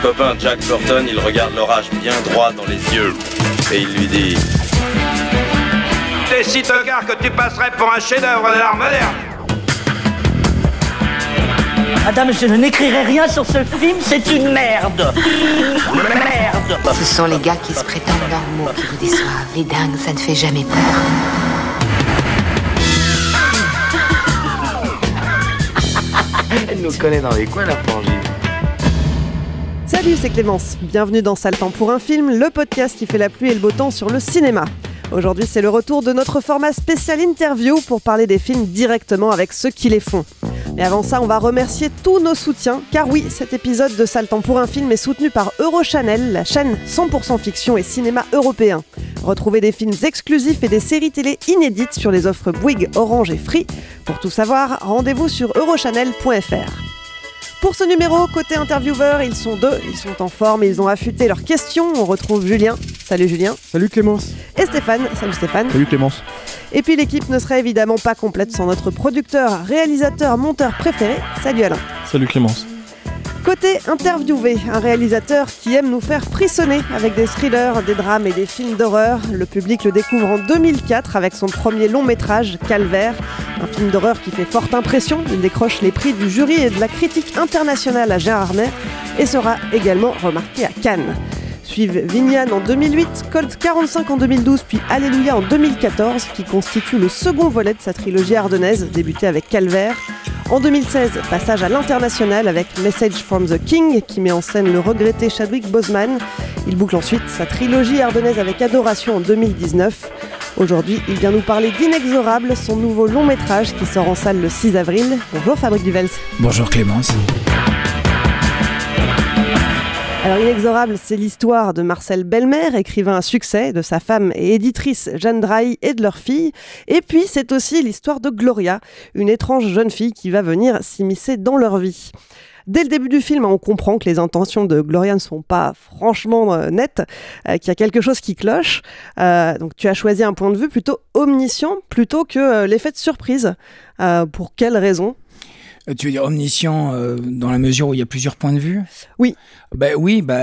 copain Jack Burton, il regarde l'orage bien droit dans les yeux et il lui dit: T'es si tocard que tu passerais pour un chef-d'œuvre de l'art moderne. Madame, je n'écrirai rien sur ce film, c'est une merde. Merde. Ce sont les gars qui se prétendent normaux qui vous déçoivent. Les dingues, ça ne fait jamais peur. Elle nous connaît dans les coins, la frangine. Salut, c'est Clémence. Bienvenue dans Sale Temps pour un film, le podcast qui fait la pluie et le beau temps sur le cinéma. Aujourd'hui, c'est le retour de notre format spécial interview pour parler des films directement avec ceux qui les font. Mais avant ça, on va remercier tous nos soutiens, car oui, cet épisode de Sale Temps pour un film est soutenu par Eurochannel, la chaîne 100% fiction et cinéma européen. Retrouvez des films exclusifs et des séries télé inédites sur les offres Bouygues, Orange et Free. Pour tout savoir, rendez-vous sur eurochannel.fr. Pour ce numéro, côté intervieweur, ils sont deux, ils sont en forme, ils ont affûté leurs questions. On retrouve Julien. Salut Julien. Salut Clémence. Et Stéphane. Salut Stéphane. Salut Clémence. Et puis l'équipe ne serait évidemment pas complète sans notre producteur, réalisateur, monteur préféré. Salut Alain. Salut Clémence. Côté interviewé, un réalisateur qui aime nous faire frissonner avec des thrillers, des drames et des films d'horreur. Le public le découvre en 2004 avec son premier long métrage, Calvaire. Un film d'horreur qui fait forte impression. Il décroche les prix du jury et de la critique internationale à Gérardmer et sera également remarqué à Cannes. Suivent Vignane en 2008, Colt 45 en 2012, puis Alléluia en 2014, qui constitue le second volet de sa trilogie ardennaise, débutée avec Calvaire. En 2016, passage à l'international avec Message from the King, qui met en scène le regretté Chadwick Boseman. Il boucle ensuite sa trilogie ardennaise avec Adoration en 2019. Aujourd'hui, il vient nous parler d'Inexorable, son nouveau long métrage qui sort en salle le 6 avril. Bonjour Fabrice Duvels. Bonjour Clémence. Alors Inexorable, c'est l'histoire de Marcel Belmer, écrivain à succès, de sa femme et éditrice Jeanne Drahi et de leur fille. Et puis c'est aussi l'histoire de Gloria, une étrange jeune fille qui va venir s'immiscer dans leur vie. Dès le début du film, on comprend que les intentions de Gloria ne sont pas franchement nettes, qu'il y a quelque chose qui cloche. Donc tu as choisi un point de vue plutôt omniscient, plutôt que l'effet de surprise. Pour quelle raison ? Tu veux dire omniscient dans la mesure où il y a plusieurs points de vue ? Oui.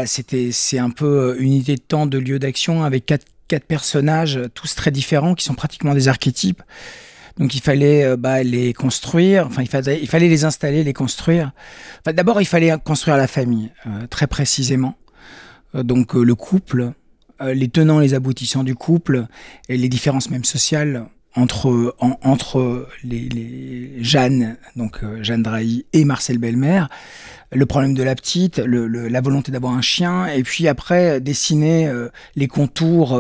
C'est un peu une unité de temps, de lieu d'action avec quatre personnages, tous très différents, qui sont pratiquement des archétypes. Donc il fallait les construire, il fallait les installer, les construire. D'abord, il fallait construire la famille, très précisément. Donc le couple, les tenants, les aboutissants du couple, et les différences même sociales entre les Jeanne, donc Jeanne Drahi et Marcel Belmer, le problème de la petite, la volonté d'avoir un chien, et puis après dessiner les contours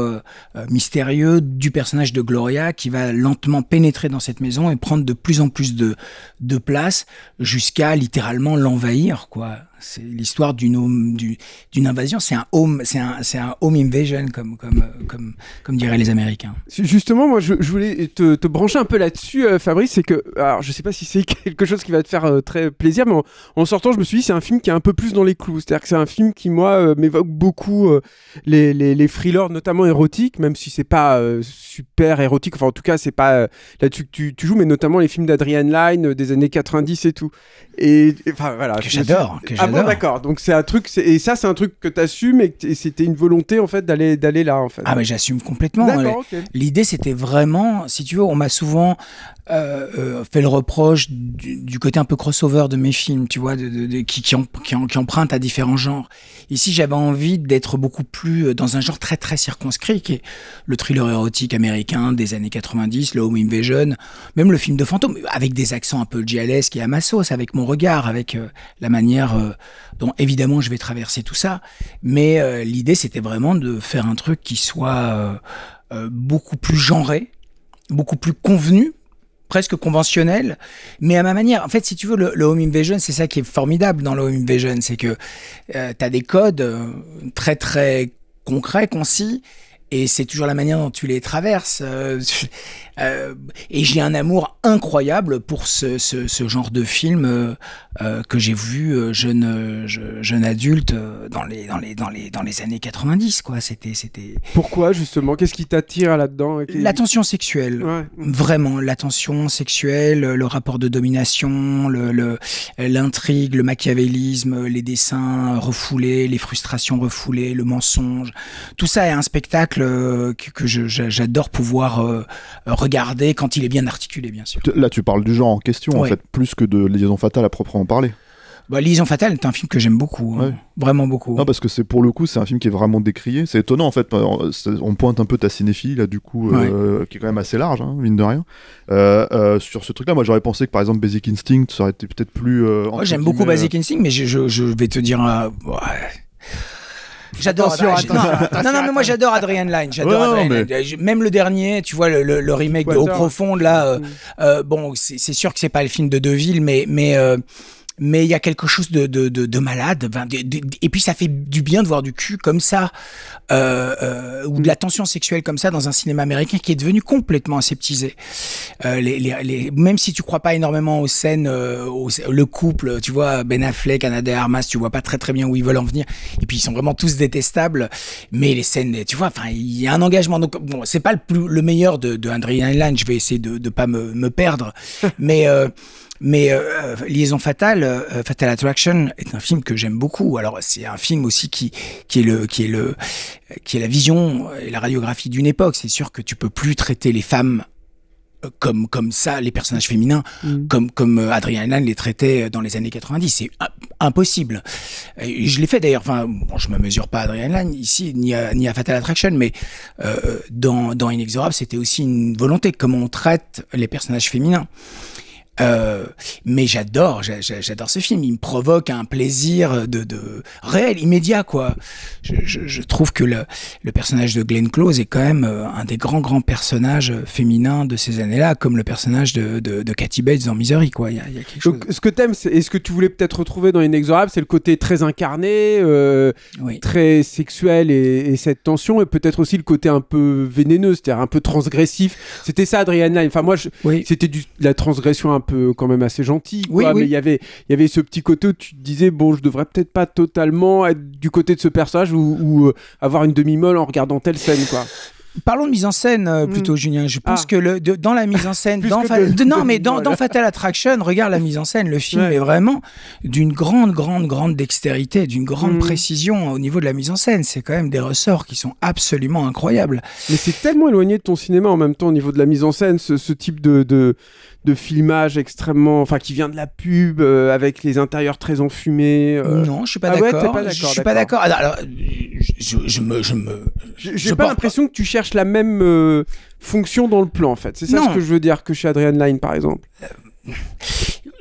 mystérieux du personnage de Gloria qui va lentement pénétrer dans cette maison et prendre de plus en plus de place jusqu'à littéralement l'envahir, quoi. C'est l'histoire d'une invasion, c'est un home invasion comme diraient les Américains. Justement, moi je voulais te brancher un peu là-dessus, Fabrice, c'est que, alors je sais pas si c'est quelque chose qui va te faire très plaisir, mais en sortant je me suis dit c'est un film qui est un peu plus dans les clous, c'est-à-dire que c'est un film qui moi m'évoque beaucoup les thrillers notamment érotiques, même si c'est pas super érotique, enfin en tout cas c'est pas là-dessus que tu joues, mais notamment les films d'Adrian Lyne des années 90 et tout. Et enfin voilà. Que j'adore. Bon, d'accord, donc c'est un truc, et ça c'est un truc que t'assumes et c'était une volonté en fait d'aller là en fait. Ah mais j'assume complètement. D'accord, ok. L'idée c'était vraiment, si tu veux, on m'a souvent fait le reproche du côté un peu crossover de mes films, tu vois, qui empruntent à différents genres. Ici j'avais envie d'être beaucoup plus dans un genre très très circonscrit, qui est le thriller érotique américain des années 90, le home invasion, même le film de fantôme, avec des accents un peu gialesques et à ma sauce, avec mon regard, avec la manière dont évidemment je vais traverser tout ça, mais l'idée c'était vraiment de faire un truc qui soit beaucoup plus genré, beaucoup plus convenu, presque conventionnel, mais à ma manière. En fait, si tu veux, le home invasion, c'est ça qui est formidable dans le home invasion, c'est que t'as des codes très très concrets, concis, et c'est toujours la manière dont tu les traverses. Et j'ai un amour incroyable pour ce genre de film que j'ai vu jeune adulte dans les années 90, quoi. C'était. Pourquoi justement? Qu'est-ce qui t'attire là-dedans? La tension sexuelle, vraiment, la tension sexuelle, le rapport de domination, l'intrigue, le machiavélisme, les dessins refoulés, les frustrations refoulées, le mensonge. Tout ça est un spectacle que j'adore pouvoir regarder quand il est bien articulé, bien sûr. Là, tu parles du genre en question, en fait, plus que de Liaison fatale à proprement parler. Liaison fatale est un film que j'aime beaucoup, vraiment beaucoup. Non, parce que pour le coup, c'est un film qui est vraiment décrié. C'est étonnant, en fait. On pointe un peu ta cinéphilie, là, du coup, qui est quand même assez large, mine de rien. Sur ce truc-là, moi, j'aurais pensé que, par exemple, Basic Instinct, ça aurait été peut-être plus... Moi, j'aime beaucoup Basic Instinct, mais je vais te dire... J'adore. Non, mais moi j'adore Adrian Lyne. Même le dernier, tu vois, le remake de Eau Profonde, là. Bon, c'est sûr que c'est pas le film de Deville, mais il y a quelque chose de malade. Et puis ça fait du bien de voir du cul comme ça, ou de la tension sexuelle comme ça dans un cinéma américain qui est devenu complètement aseptisé. Même si tu crois pas énormément aux scènes, le couple, tu vois, Ben Affleck, Ana de Armas, tu vois pas très très bien où ils veulent en venir. Et puis ils sont vraiment tous détestables. Mais les scènes, tu vois, enfin, il y a un engagement. Donc bon, c'est pas le meilleur de Adrian Lyne. Je vais essayer de pas me perdre, mais Liaison fatale, Fatal Attraction est un film que j'aime beaucoup. Alors c'est un film aussi qui est la vision et la radiographie d'une époque. C'est sûr que tu peux plus traiter les femmes comme ça, les personnages féminins, comme Adrian Lyne les traitait dans les années 90. C'est impossible. Et je l'ai fait d'ailleurs. Enfin, bon, je me mesure pas à Adrian Lyne ici, ni à Fatal Attraction, mais dans Inexorable, c'était aussi une volonté, comment on traite les personnages féminins. Mais j'adore ce film. Il me provoque un plaisir de réel, immédiat, quoi. Je trouve que le personnage de Glenn Close est quand même un des grands personnages féminins de ces années-là, comme le personnage de Kathy Bates dans Misery, quoi. Il y a quelque chose. Donc, ce que t'aimes, et ce que tu voulais peut-être retrouver dans Inexorable, c'est le côté très incarné, très sexuel et cette tension, et peut-être aussi le côté un peu vénéneux, c'est-à-dire un peu transgressif. C'était ça, Adrian Lyne. Enfin, moi, c'était de la transgression un peu quand même assez gentil, quoi. Mais il y avait ce petit côté où tu te disais, bon, je devrais peut-être pas totalement être du côté de ce personnage ou avoir une demi-molle en regardant telle scène, quoi. Parlons de mise en scène plutôt, Julien. Je pense que dans la mise en scène, dans Fatal Attraction, regarde la mise en scène. Le film est vraiment d'une grande dextérité, d'une grande précision au niveau de la mise en scène. C'est quand même des ressorts qui sont absolument incroyables. Mais c'est tellement éloigné de ton cinéma en même temps au niveau de la mise en scène, ce type de filmage extrêmement, enfin, qui vient de la pub, avec les intérieurs très enfumés. Non, je suis pas d'accord. Je suis pas d'accord. Alors, j'ai pas l'impression que tu cherches la même fonction dans le plan, en fait. C'est ça ce que je veux dire, que chez Adrian Lyne, par exemple.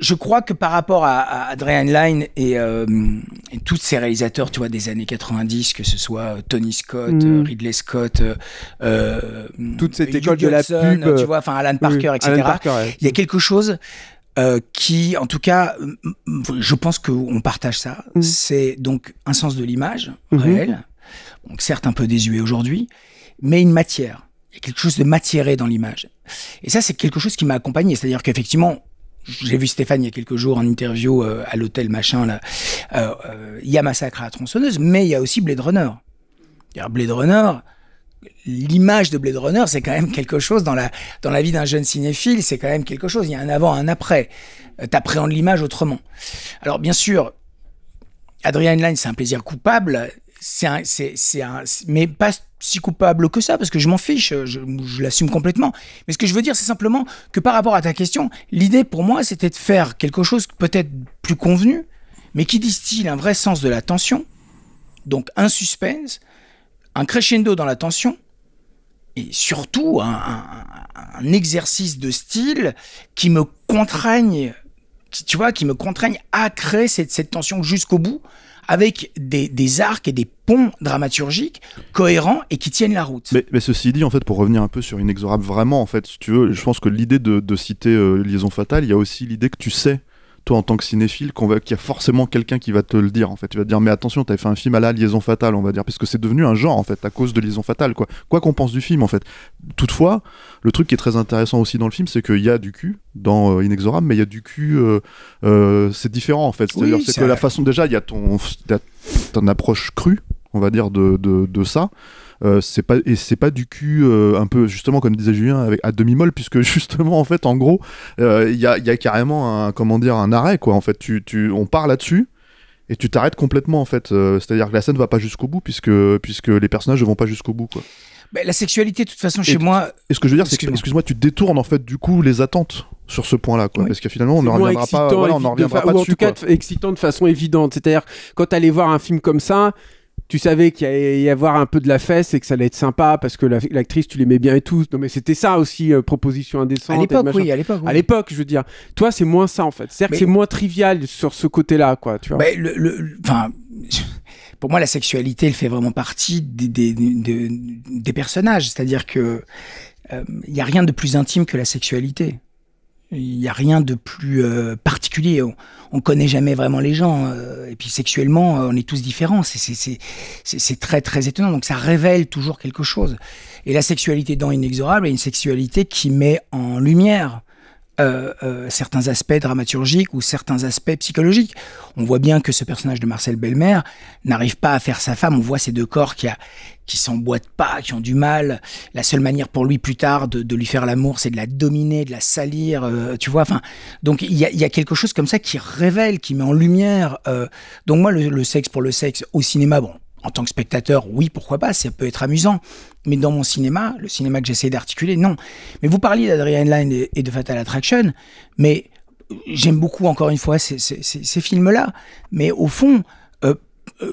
Je crois que par rapport à Adrian Lyne et tous ces réalisateurs, tu vois, des années 90, que ce soit Tony Scott, Ridley Scott, toute cette école de la pub, tu vois, enfin Alan Parker, etc. Alan Parker, il y a quelque chose qui, en tout cas, je pense qu'on partage ça. C'est donc un sens de l'image réel, donc certes un peu désuet aujourd'hui, mais une matière. Il y a quelque chose de matiéré dans l'image. Et ça, c'est quelque chose qui m'a accompagné. C'est-à-dire qu'effectivement, j'ai vu Stéphane il y a quelques jours en interview à l'hôtel machin là. Il y a Massacre à la tronçonneuse, mais il y a aussi Blade Runner. Blade Runner, l'image de Blade Runner, c'est quand même quelque chose dans la vie d'un jeune cinéphile. C'est quand même quelque chose. Il y a un avant, un après. T'appréhendes l'image autrement. Alors bien sûr, Adrian Lyne, c'est un plaisir coupable. Mais pas si coupable que ça, parce que je m'en fiche, je l'assume complètement. Mais ce que je veux dire, c'est simplement que par rapport à ta question, l'idée pour moi, c'était de faire quelque chose peut-être plus convenu, mais qui distille un vrai sens de la tension, donc un suspense, un crescendo dans la tension, et surtout un exercice de style qui me contraigne, qui me contraigne à créer cette tension jusqu'au bout, avec des arcs et des ponts dramaturgiques cohérents et qui tiennent la route. Mais ceci dit, en fait, pour revenir un peu sur Inexorable, vraiment, en fait, si tu veux, je pense que l'idée de citer Liaison fatale, il y a aussi l'idée que tu sais toi en tant que cinéphile, qu'il y a forcément quelqu'un qui va te le dire en fait. Tu vas te dire mais attention, t'avais fait un film à la Liaison Fatale, on va dire, parce que c'est devenu un genre en fait à cause de Liaison Fatale quoi qu'on pense du film en fait. Toutefois, le truc qui est très intéressant aussi dans le film, c'est qu'il y a du cul dans Inexorable, mais il y a du cul, c'est différent en fait. C'est-à-dire c'est que la façon, déjà il y a ton approche crue, on va dire de ça. C'est pas du cul un peu justement comme disait Julien à demi-molle, puisque justement en fait en gros il y a carrément un arrêt quoi en fait. On part là-dessus et tu t'arrêtes complètement en fait, c'est-à-dire que la scène va pas jusqu'au bout puisque les personnages ne vont pas jusqu'au bout quoi. La sexualité de toute façon chez moi, et ce que je veux dire c'est que excuse-moi, tu détournes en fait du coup les attentes sur ce point-là quoi, parce que finalement on ne reviendra pas, voilà, on n'en reviendra pas dessus, ou en tout cas excitant de façon évidente, c'est-à-dire quand t'allais voir un film comme ça, tu savais qu'il allait y avoir un peu de la fesse et que ça allait être sympa parce que l'actrice, tu l'aimais bien et tout. Non, mais c'était ça aussi, proposition indécente. À l'époque, oui. À l'époque, je veux dire. Toi, c'est moins ça, en fait. C'est-à-dire que c'est moins trivial sur ce côté-là, quoi, tu vois. Pour moi, la sexualité, elle fait vraiment partie des personnages. C'est-à-dire que il y a rien de plus intime que la sexualité. Il n'y a rien de plus particulier. On connaît jamais vraiment les gens. Et puis sexuellement, on est tous différents. C'est très très étonnant. Donc ça révèle toujours quelque chose. Et la sexualité dans Inexorable est une sexualité qui met en lumière certains aspects dramaturgiques ou certains aspects psychologiques. On voit bien que ce personnage de Marcel Belmer n'arrive pas à faire sa femme. On voit ces deux corps qui s'emboîtent pas, qui ont du mal. La seule manière pour lui plus tard de lui faire l'amour, c'est de la dominer, de la salir, tu vois. Enfin, donc il y a quelque chose comme ça qui révèle, qui met en lumière. Donc moi, le sexe pour le sexe au cinéma, bon, en tant que spectateur, oui, pourquoi pas, ça peut être amusant. Mais dans mon cinéma, le cinéma que j'essaie d'articuler, non. Mais vous parliez d'Adrian Lyne et de Fatal Attraction, mais j'aime beaucoup, encore une fois, ces films-là. Mais au fond,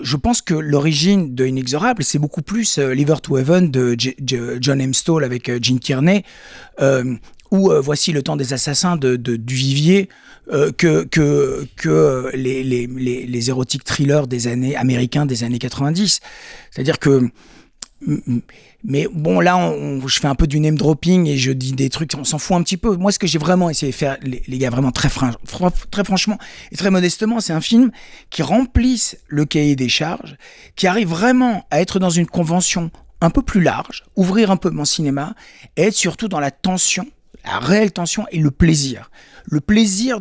je pense que l'origine de Inexorable, c'est beaucoup plus Liver to Heaven de John M. Stoll avec Gene Tierney, ou Voici le temps des assassins du Vivier, que les érotiques thrillers américains des années 90. C'est-à-dire que... Mais bon, là, je fais un peu du name dropping et je dis des trucs, on s'en fout un petit peu. Moi, ce que j'ai vraiment essayé de faire, les gars, vraiment très franchement et très modestement, c'est un film qui remplisse le cahier des charges, qui arrive vraiment à être dans une convention un peu plus large, ouvrir un peu mon cinéma et être surtout dans la tension, la réelle tension et le plaisir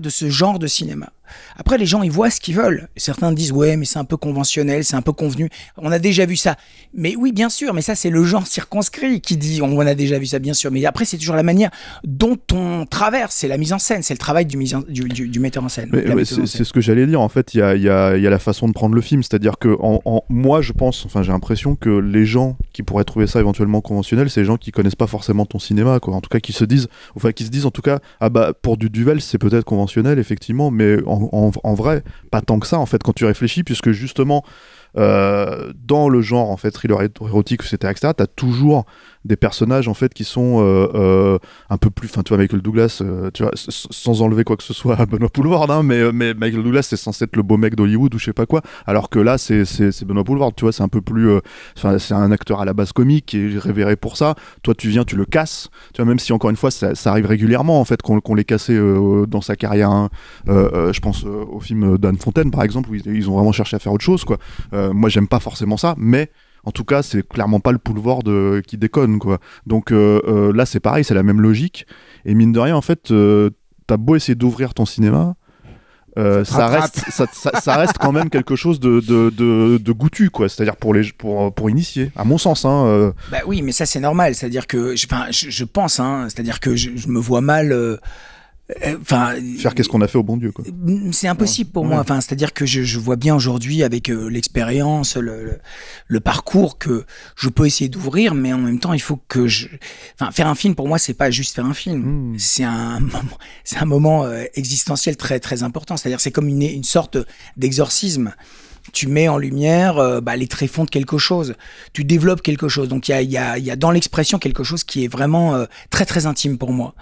de ce genre de cinéma. Après, les gens, ils voient ce qu'ils veulent. Certains disent, ouais, mais c'est un peu conventionnel, c'est un peu convenu. On a déjà vu ça. Mais oui, bien sûr, mais ça, c'est le genre circonscrit qui dit, on a déjà vu ça, bien sûr. Mais après, c'est toujours la manière dont on traverse. C'est la mise en scène, c'est le travail du metteur en scène. C'est ce que j'allais dire. En fait, il y a la façon de prendre le film. C'est-à-dire que moi, je pense, enfin, j'ai l'impression que les gens qui pourraient trouver ça éventuellement conventionnel, c'est les gens qui connaissent pas forcément ton cinéma, quoi. En tout cas, qui se disent en tout cas, ah bah, pour du Duvel, c'est peut-être conventionnel, effectivement, mais en vrai, pas tant que ça en fait quand tu réfléchis, puisque justement dans le genre en fait thriller érotique, etc., t'as toujours des personnages en fait qui sont un peu plus, enfin tu vois, Michael Douglas, tu vois, sans enlever quoi que ce soit à Benoît Poulvord, hein, mais Michael Douglas c'est censé être le beau mec d'Hollywood ou je sais pas quoi, alors que là c'est Benoît Poulvord, tu vois, c'est un peu plus, c'est un acteur à la base comique qui est révéré pour ça. Toi tu viens, tu le casses, tu vois, même si encore une fois ça arrive régulièrement en fait qu'on l'ait cassé dans sa carrière, hein. Je pense au film d'Anne Fontaine par exemple où ils ont vraiment cherché à faire autre chose, quoi. Moi j'aime pas forcément ça, mais en tout cas, c'est clairement pas le Poulvord qui déconne, quoi. Donc là, c'est pareil, c'est la même logique. Et mine de rien, en fait, t'as beau essayer d'ouvrir ton cinéma, ça reste quand même quelque chose de goûtu, quoi. C'est-à-dire pour initier, à mon sens. Hein, Bah oui, mais ça c'est normal. C'est-à-dire que, je pense, hein, c'est-à-dire que je me vois mal. Faire qu'est-ce qu'on a fait au bon Dieu, quoi. C'est impossible pour moi. Enfin, c'est-à-dire que je vois bien aujourd'hui avec l'expérience, le parcours que je peux essayer d'ouvrir, mais en même temps, il faut que faire un film pour moi, c'est pas juste faire un film. C'est un moment existentiel très très important. C'est-à-dire, c'est comme une sorte d'exorcisme. Tu mets en lumière les tréfonds de quelque chose, tu développes quelque chose. Donc il y a dans l'expression quelque chose qui est vraiment très très intime pour moi.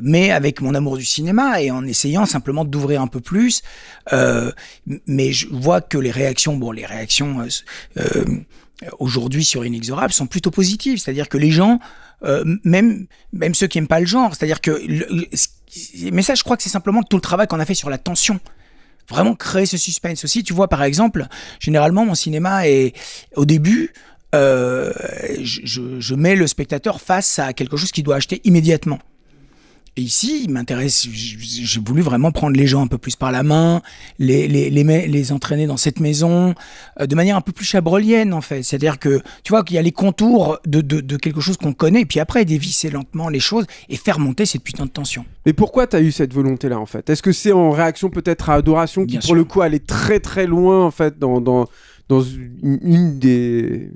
Mais avec mon amour du cinéma et en essayant simplement d'ouvrir un peu plus. Mais je vois que les réactions aujourd'hui sur Inexorable sont plutôt positives. C'est-à-dire que les gens, même ceux qui aiment pas le genre, c'est-à-dire que mais ça, je crois que c'est simplement tout le travail qu'on a fait sur la tension. Vraiment créer ce suspense aussi. Tu vois, par exemple, généralement, mon cinéma est, au début, je mets le spectateur face à quelque chose qu'il doit acheter immédiatement. Et ici, il m'intéresse, j'ai voulu vraiment prendre les gens un peu plus par la main, les entraîner dans cette maison, de manière un peu plus chabrolienne, en fait. C'est-à-dire que, tu vois, qu'il y a les contours de quelque chose qu'on connaît, et puis après, dévisser lentement les choses et faire monter cette putain de tension. Mais pourquoi tu as eu cette volonté-là, en fait ? Est-ce que c'est en réaction peut-être à Adoration, qui, pour le coup, allait très très loin, en fait, dans une des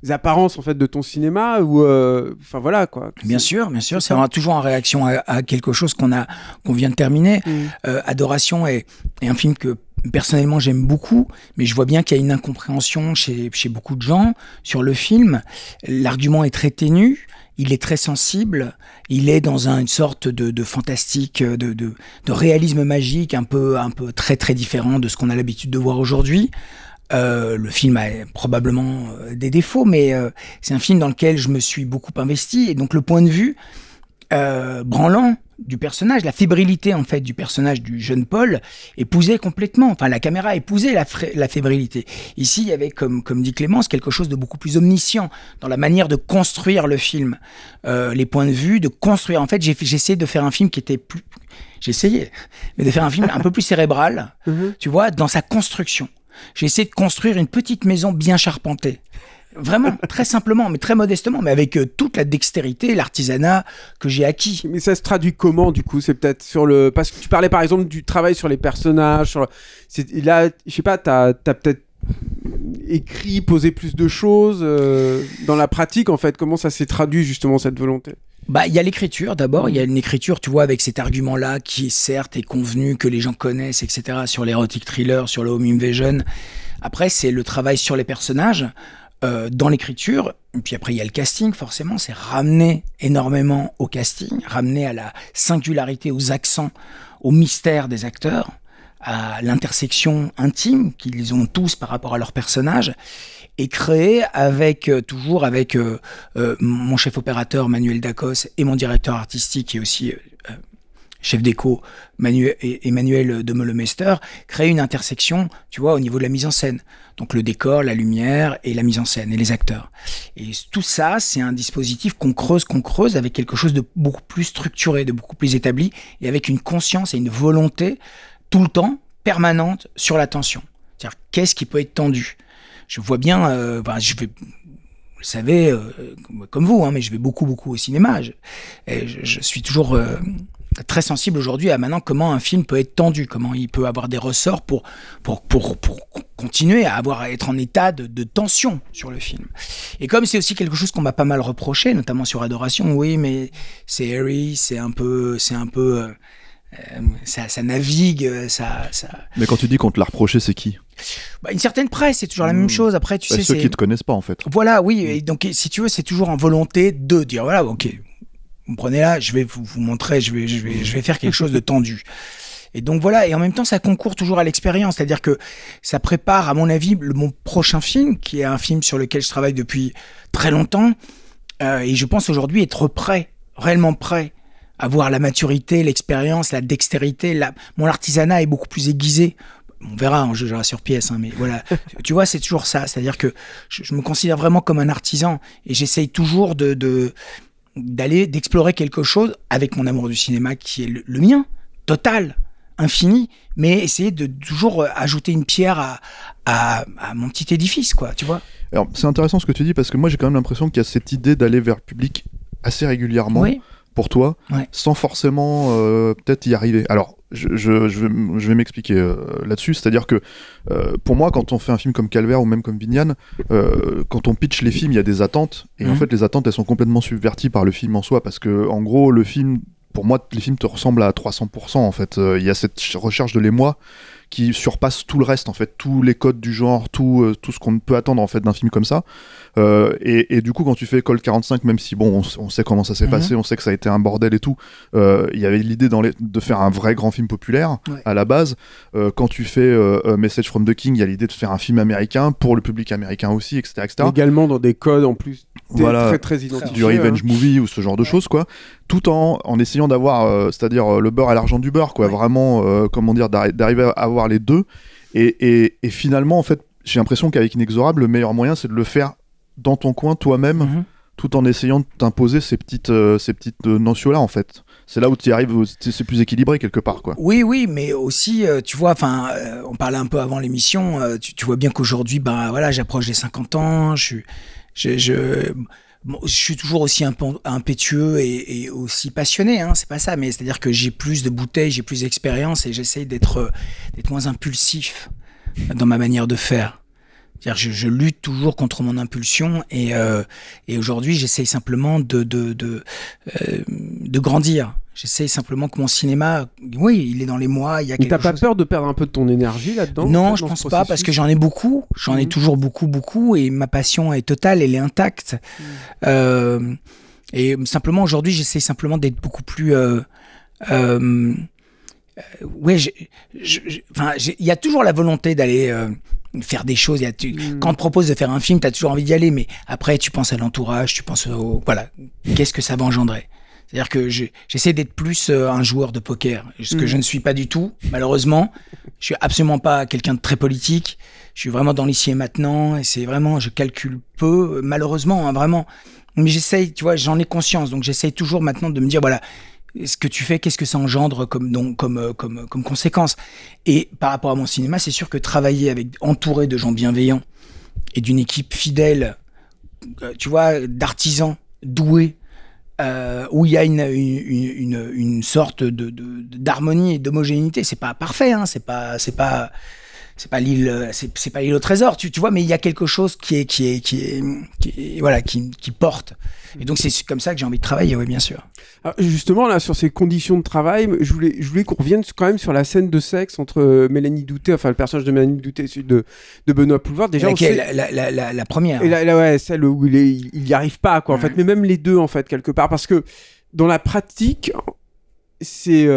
apparences en fait de ton cinéma, ou enfin voilà quoi. Bien sûr, c'est toujours en réaction à quelque chose qu'on vient de terminer. Adoration est un film que personnellement j'aime beaucoup, mais je vois bien qu'il y a une incompréhension chez beaucoup de gens sur le film. L'argument est très ténu, il est très sensible, il est dans une sorte de fantastique, de réalisme magique, un peu très très différent de ce qu'on a l'habitude de voir aujourd'hui. Le film a probablement des défauts, mais c'est un film dans lequel je me suis beaucoup investi, et donc le point de vue branlant du personnage, la fébrilité en fait du personnage du jeune Paul épousait complètement, enfin la caméra épousait la fébrilité. Ici il y avait, comme dit Clémence, quelque chose de beaucoup plus omniscient dans la manière de construire le film, les points de vue, de construire. En fait j'essayais de faire un film qui était plus... mais de faire un film un peu plus cérébral, tu vois, dans sa construction. J'ai essayé de construire une petite maison bien charpentée. Vraiment, très simplement, mais très modestement, mais avec toute la dextérité, l'artisanat que j'ai acquis. Mais ça se traduit comment, du coup ? C'est peut-être sur le... Parce que tu parlais, par exemple, du travail sur les personnages. Là, je sais pas, t'as peut-être écrit, posé plus de choses dans la pratique, en fait. Comment ça s'est traduit, justement, cette volonté ? Il y a l'écriture d'abord, il y a une écriture, tu vois, avec cet argument-là qui certes est convenu, que les gens connaissent, etc., sur l'érotic thriller, sur le home invasion. Après, c'est le travail sur les personnages, dans l'écriture. Et puis après, il y a le casting, forcément, c'est ramener énormément au casting, ramener à la singularité, aux accents, au mystère des acteurs, à l'intersection intime qu'ils ont tous par rapport à leurs personnages, et créer toujours avec mon chef opérateur Manuel Dacos et mon directeur artistique et aussi chef déco Emmanuel de Meulemester, créer une intersection, tu vois, au niveau de la mise en scène. Donc le décor, la lumière et la mise en scène et les acteurs. Et tout ça, c'est un dispositif qu'on creuse avec quelque chose de beaucoup plus structuré, de beaucoup plus établi, et avec une conscience et une volonté tout le temps permanente sur la tension. C'est-à-dire, qu'est-ce qui peut être tendu ? Je vois bien, je vais, vous le savez, comme vous, mais je vais beaucoup au cinéma. Je suis toujours très sensible aujourd'hui à maintenant comment un film peut être tendu, comment il peut avoir des ressorts pour continuer à être en état de tension sur le film. Et comme c'est aussi quelque chose qu'on m'a pas mal reproché, notamment sur Adoration, oui, mais c'est airy, c'est un peu ça navigue, ça. Mais quand tu dis qu'on te l'a reproché, c'est qui ? Une certaine presse, c'est toujours la même chose. Après, tu sais, ceux qui te connaissent pas en fait. Voilà, oui. Et donc, si tu veux, c'est toujours en volonté de dire voilà, ok, vous me prenez là, je vais vous montrer, je vais faire quelque chose de tendu. Et donc voilà. Et en même temps, ça concourt toujours à l'expérience, c'est-à-dire que ça prépare, à mon avis, mon prochain film, qui est un film sur lequel je travaille depuis très longtemps. Et je pense aujourd'hui être prêt, réellement prêt. Avoir la maturité, l'expérience, la dextérité. Mon artisanat est beaucoup plus aiguisé. On verra, on jugera sur pièce, mais voilà. Tu vois, c'est toujours ça. C'est-à-dire que je me considère vraiment comme un artisan, et j'essaye toujours d'explorer quelque chose avec mon amour du cinéma qui est le mien, total, infini, mais essayer de toujours ajouter une pierre à mon petit édifice, quoi, tu vois. Alors, c'est intéressant ce que tu dis, parce que moi, j'ai quand même l'impression qu'il y a cette idée d'aller vers le public assez régulièrement. Oui. Pour toi, sans forcément peut-être y arriver. Alors, je vais m'expliquer là-dessus, c'est-à-dire que pour moi, quand on fait un film comme Calvaire ou même comme Vignane, quand on pitch les films, il y a des attentes, et en fait, les attentes, elles sont complètement subverties par le film en soi, parce que, en gros, le film pour moi, les films te ressemblent à 300%, en fait. Il y a cette recherche de l'émoi qui surpasse tout le reste, en fait, tous les codes du genre, tout ce qu'on peut attendre, en fait, d'un film comme ça. Et du coup, quand tu fais Colt 45, même si, bon, on sait comment ça s'est passé, on sait que ça a été un bordel et tout, il y avait l'idée de faire un vrai grand film populaire, à la base. Quand tu fais Message from the King, il y a l'idée de faire un film américain, pour le public américain aussi, etc. Également dans des codes, en plus, voilà, très identifiés. Du revenge movie ou ce genre de choses, quoi. Tout en essayant d'avoir, c'est-à-dire le beurre et l'argent du beurre, quoi. Vraiment, comment dire, d'arriver à avoir les deux. Et finalement, en fait, j'ai l'impression qu'avec Inexorable, le meilleur moyen, c'est de le faire dans ton coin, toi-même, tout en essayant de t'imposer ces petites notions-là, en fait. C'est là où tu y arrives, c'est plus équilibré quelque part, quoi. Oui, mais aussi, tu vois, on parlait un peu avant l'émission, tu vois bien qu'aujourd'hui, voilà, j'approche des 50 ans, je suis toujours aussi impétueux et aussi passionné, hein, c'est pas ça, mais c'est-à-dire que j'ai plus de bouteilles, j'ai plus d'expérience et j'essaye d'être moins impulsif dans ma manière de faire. C'est-à-dire je lutte toujours contre mon impulsion et aujourd'hui j'essaye simplement de grandir. J'essaye simplement que mon cinéma, oui, il est dans les mois, il y a quelque chose. Mais t'as pas peur de perdre un peu de ton énergie là-dedans? Non, je pense pas, parce que j'en ai beaucoup, j'en ai toujours beaucoup, et ma passion est totale, elle est intacte. Et simplement aujourd'hui, j'essaye simplement d'être beaucoup plus. Ouais, il y a toujours la volonté d'aller faire des choses. Quand on te propose de faire un film, t'as toujours envie d'y aller, mais après tu penses à l'entourage, tu penses voilà, qu'est-ce que ça va engendrer. C'est-à-dire que j'essaie d'être plus un joueur de poker, ce que je ne suis pas du tout, malheureusement. Je suis absolument pas quelqu'un de très politique. Je suis vraiment dans l'ici et maintenant, et c'est vraiment, je calcule peu, malheureusement, hein, vraiment. Mais j'essaye, tu vois, j'en ai conscience, donc j'essaye toujours maintenant de me dire, voilà, ce que tu fais, qu'est-ce que ça engendre comme conséquence. Et par rapport à mon cinéma, c'est sûr que travailler entouré de gens bienveillants et d'une équipe fidèle, tu vois, d'artisans doués, où il y a une sorte d'harmonie et d'homogénéité. C'est pas parfait, hein, c'est pas l'île, c'est pas l'île au trésor, tu vois, mais il y a quelque chose qui porte. Et donc c'est comme ça que j'ai envie de travailler, oui, bien sûr. Alors justement, là, sur ces conditions de travail, je voulais qu'on revienne quand même sur la scène de sexe entre Mélanie Doutet, enfin le personnage de Mélanie Doutet et celui de Benoît Poelvoorde. Déjà, la première. Et ouais, celle où il y arrive pas, quoi, en fait. Mais même les deux, en fait, quelque part, parce que dans la pratique, c'est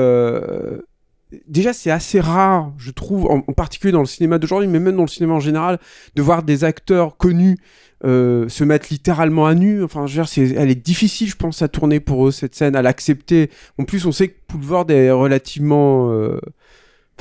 déjà, c'est assez rare, je trouve, en particulier dans le cinéma d'aujourd'hui, mais même dans le cinéma en général, de voir des acteurs connus se mettre littéralement à nu. Enfin, je veux dire, elle est difficile, je pense, à tourner pour eux, cette scène, à l'accepter. En plus, on sait que Poelvoorde est relativement...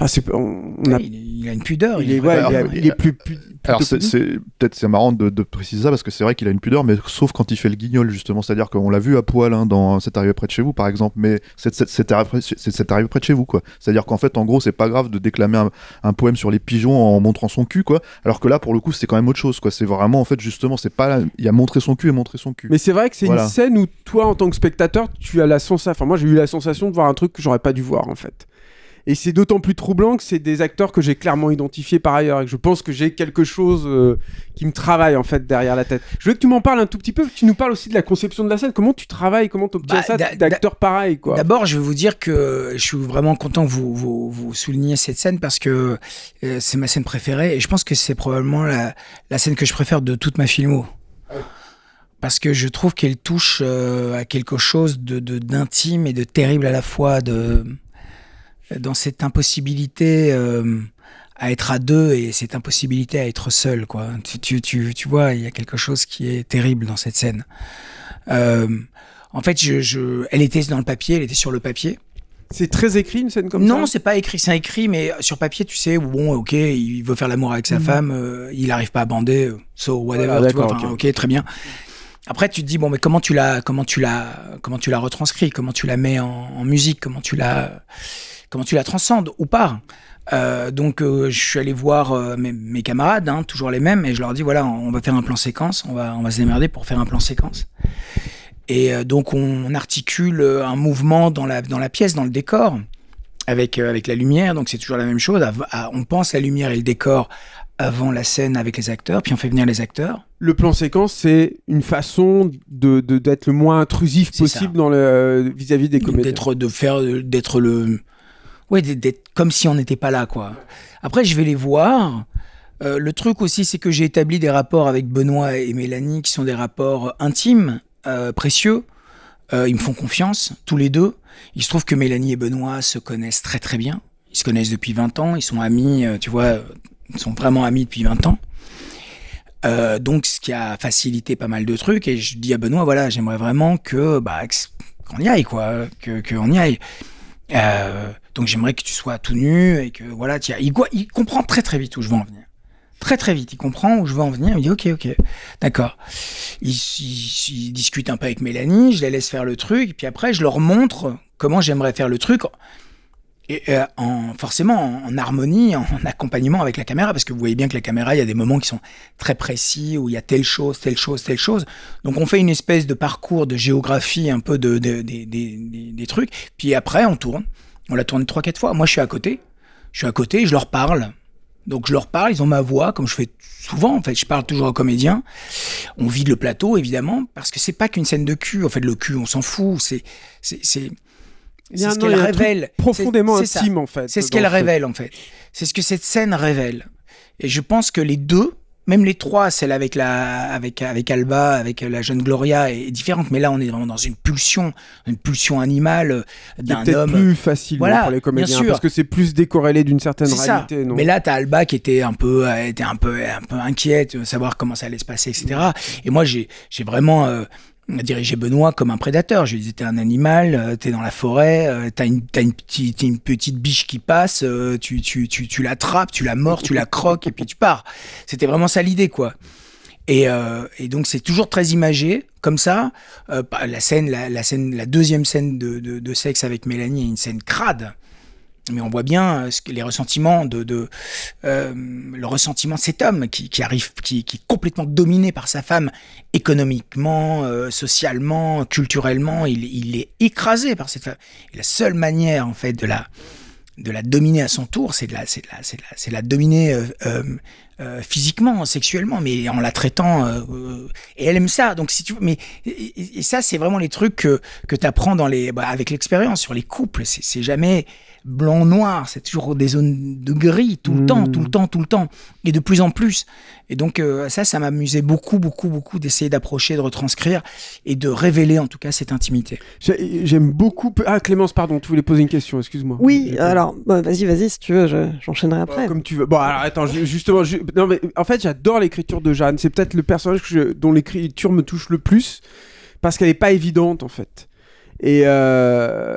il a une pudeur. Il est plus alors c'est marrant de préciser ça, parce que c'est vrai qu'il a une pudeur, mais sauf quand il fait le guignol, justement. C'est-à-dire qu'on l'a vu à poil, hein, dans C'est arrivé près de chez vous, par exemple, mais c'est arrivé près de chez vous, quoi. C'est-à-dire qu'en fait, en gros, c'est pas grave de déclamer un poème sur les pigeons en montrant son cul, quoi. Alors que là, pour le coup, c'est quand même autre chose, quoi. C'est vraiment, en fait, justement, c'est pas... Il y a montrer son cul et montrer son cul. Mais c'est vrai que c'est une scène où toi, en tant que spectateur, tu as la sensation... Enfin, moi, j'ai eu la sensation de voir un truc que j'aurais pas dû voir, en fait. Et c'est d'autant plus troublant que c'est des acteurs que j'ai clairement identifiés par ailleurs, et que je pense que j'ai quelque chose qui me travaille, en fait, derrière la tête. Je veux que tu m'en parles un tout petit peu, que tu nous parles aussi de la conception de la scène. Comment tu travailles, comment tu obtiens ça d'acteurs pareils, quoi. D'abord, je vais vous dire que je suis vraiment content que vous souligniez cette scène, parce que c'est ma scène préférée, et je pense que c'est probablement la scène que je préfère de toute ma filmo. Parce que je trouve qu'elle touche à quelque chose d'intime et de terrible à la fois, dans cette impossibilité à être à deux et cette impossibilité à être seul, quoi. Tu vois, il y a quelque chose qui est terrible dans cette scène. En fait, elle était dans le papier, elle était sur le papier. C'est très écrit, une scène comme ça? Non, c'est pas écrit, c'est écrit, mais sur papier, tu sais, bon, ok, il veut faire l'amour avec sa femme, il arrive pas à bander, so whatever, tu vois, ok, très bien. Après, tu te dis, bon, mais comment tu la retranscris, comment tu la mets en musique, comment tu la transcendes ou pas. Donc je suis allé voir mes camarades, hein, toujours les mêmes, et je leur dis, voilà, on va faire un plan séquence, on va se démerder pour faire un plan séquence. Et donc on articule un mouvement dans la pièce, dans le décor, avec la lumière. Donc c'est toujours la même chose, on pense la lumière et le décor avant la scène avec les acteurs, puis on fait venir les acteurs. Le plan séquence, c'est une façon d'être le moins intrusif possible dans vis-à-vis des comédiens. D'être comme si on n'était pas là, quoi. Après, je vais les voir. Le truc aussi, c'est que j'ai établi des rapports avec Benoît et Mélanie qui sont des rapports intimes, précieux. Ils me font confiance, tous les deux. Il se trouve que Mélanie et Benoît se connaissent très très bien. Ils se connaissent depuis 20 ans. Ils sont amis, tu vois, ils sont vraiment amis depuis 20 ans. Donc, ce qui a facilité pas mal de trucs. Et je dis à Benoît, voilà, j'aimerais vraiment qu'on y aille, quoi. Qu'on y aille. Donc, j'aimerais que tu sois tout nu et que, voilà, il comprend très très vite où je veux en venir. Très très vite, il comprend où je veux en venir, il me dit ok, d'accord. Il discute un peu avec Mélanie, je les laisse faire le truc, et puis après je leur montre comment j'aimerais faire le truc, et forcément en harmonie, en accompagnement avec la caméra, parce que vous voyez bien que la caméra, il y a des moments qui sont très précis, où il y a telle chose. Donc on fait une espèce de parcours de géographie, un peu des trucs, puis après on tourne. On l'a tourné 3-4 fois. Moi je suis à côté, je leur parle. Donc je leur parle, ils ont ma voix, comme je fais souvent, en fait, je parle toujours aux comédiens. On vide le plateau, évidemment, parce que c'est pas qu'une scène de cul. En fait, le cul, on s'en fout. C'est ce qu'elle révèle. Profondément intime, en fait. C'est ce qu'elle révèle, en fait. C'est ce que cette scène révèle. Et je pense que les deux, même les trois, celle avec Alba, avec la jeune Gloria, est différente. Mais là, on est vraiment dans une pulsion animale d'un homme. C'est plus facile pour les comédiens, parce que c'est plus décorrélé d'une certaine réalité. Non, mais là, t'as Alba qui était un peu inquiète de savoir comment ça allait se passer, etc. Et moi, j'ai vraiment dirigé Benoît comme un prédateur. Je lui disais, t'es un animal, t'es dans la forêt, t'as une petite biche qui passe, tu l'attrapes, tu la mords, tu la croques et puis tu pars. C'était vraiment ça l'idée, quoi. Et donc c'est toujours très imagé, comme ça. La deuxième scène de sexe avec Mélanie est une scène crade. Mais on voit bien les ressentiments le ressentiment de cet homme qui arrive, qui est complètement dominé par sa femme économiquement, socialement, culturellement. Il est écrasé par cette femme. Et la seule manière, en fait, de la dominer à son tour, c'est de la dominer physiquement, sexuellement, mais en la traitant. Et elle aime ça. Donc si tu veux, et ça, c'est vraiment les trucs que tu apprends avec l'expérience sur les couples. C'est jamais blanc-noir, c'est toujours des zones de gris, tout le temps, et de plus en plus. Et donc ça m'amusait beaucoup d'essayer d'approcher, de retranscrire et de révéler en tout cas cette intimité. J'aime beaucoup... Ah, Clémence, pardon, tu voulais poser une question, excuse-moi. Oui, alors, vas-y, si tu veux, j'enchaînerai après. Comme tu veux. Bon, alors attends, justement, non mais en fait, j'adore l'écriture de Jeanne, c'est peut-être le personnage dont l'écriture me touche le plus, parce qu'elle est pas évidente, en fait. Et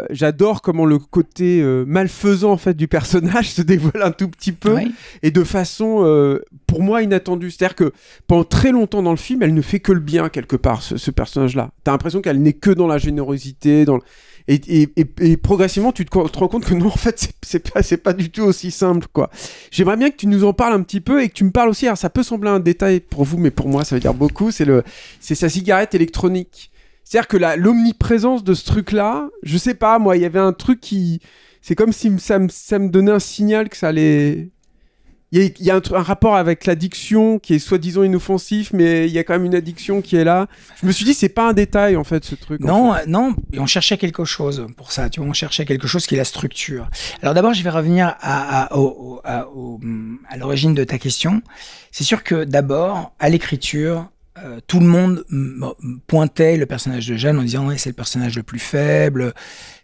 j'adore comment le côté malfaisant en fait du personnage se dévoile un tout petit peu, et de façon pour moi inattendue. C'est-à-dire que pendant très longtemps dans le film, elle ne fait que le bien quelque part, ce personnage-là. T'as l'impression qu'elle n'est que dans la générosité, et progressivement tu te rends compte que non, en fait c'est pas du tout aussi simple, quoi. J'aimerais bien que tu nous en parles un petit peu, et que tu me parles aussi, alors ça peut sembler un détail pour vous, mais pour moi ça veut dire beaucoup, c'est sa cigarette électronique. C'est-à-dire que l'omniprésence de ce truc-là, je sais pas, moi, il y avait un truc qui... C'est comme si ça me donnait un signal que ça allait... Il y a un rapport avec l'addiction qui est soi-disant inoffensif, mais il y a quand même une addiction qui est là. Je me suis dit, c'est pas un détail, en fait, ce truc. Non, et on cherchait quelque chose pour ça, tu vois, on cherchait quelque chose qui est la structure. Alors d'abord, je vais revenir à l'origine de ta question. C'est sûr que d'abord, à l'écriture... tout le monde pointait le personnage de Jeanne en disant ouais, c'est le personnage le plus faible,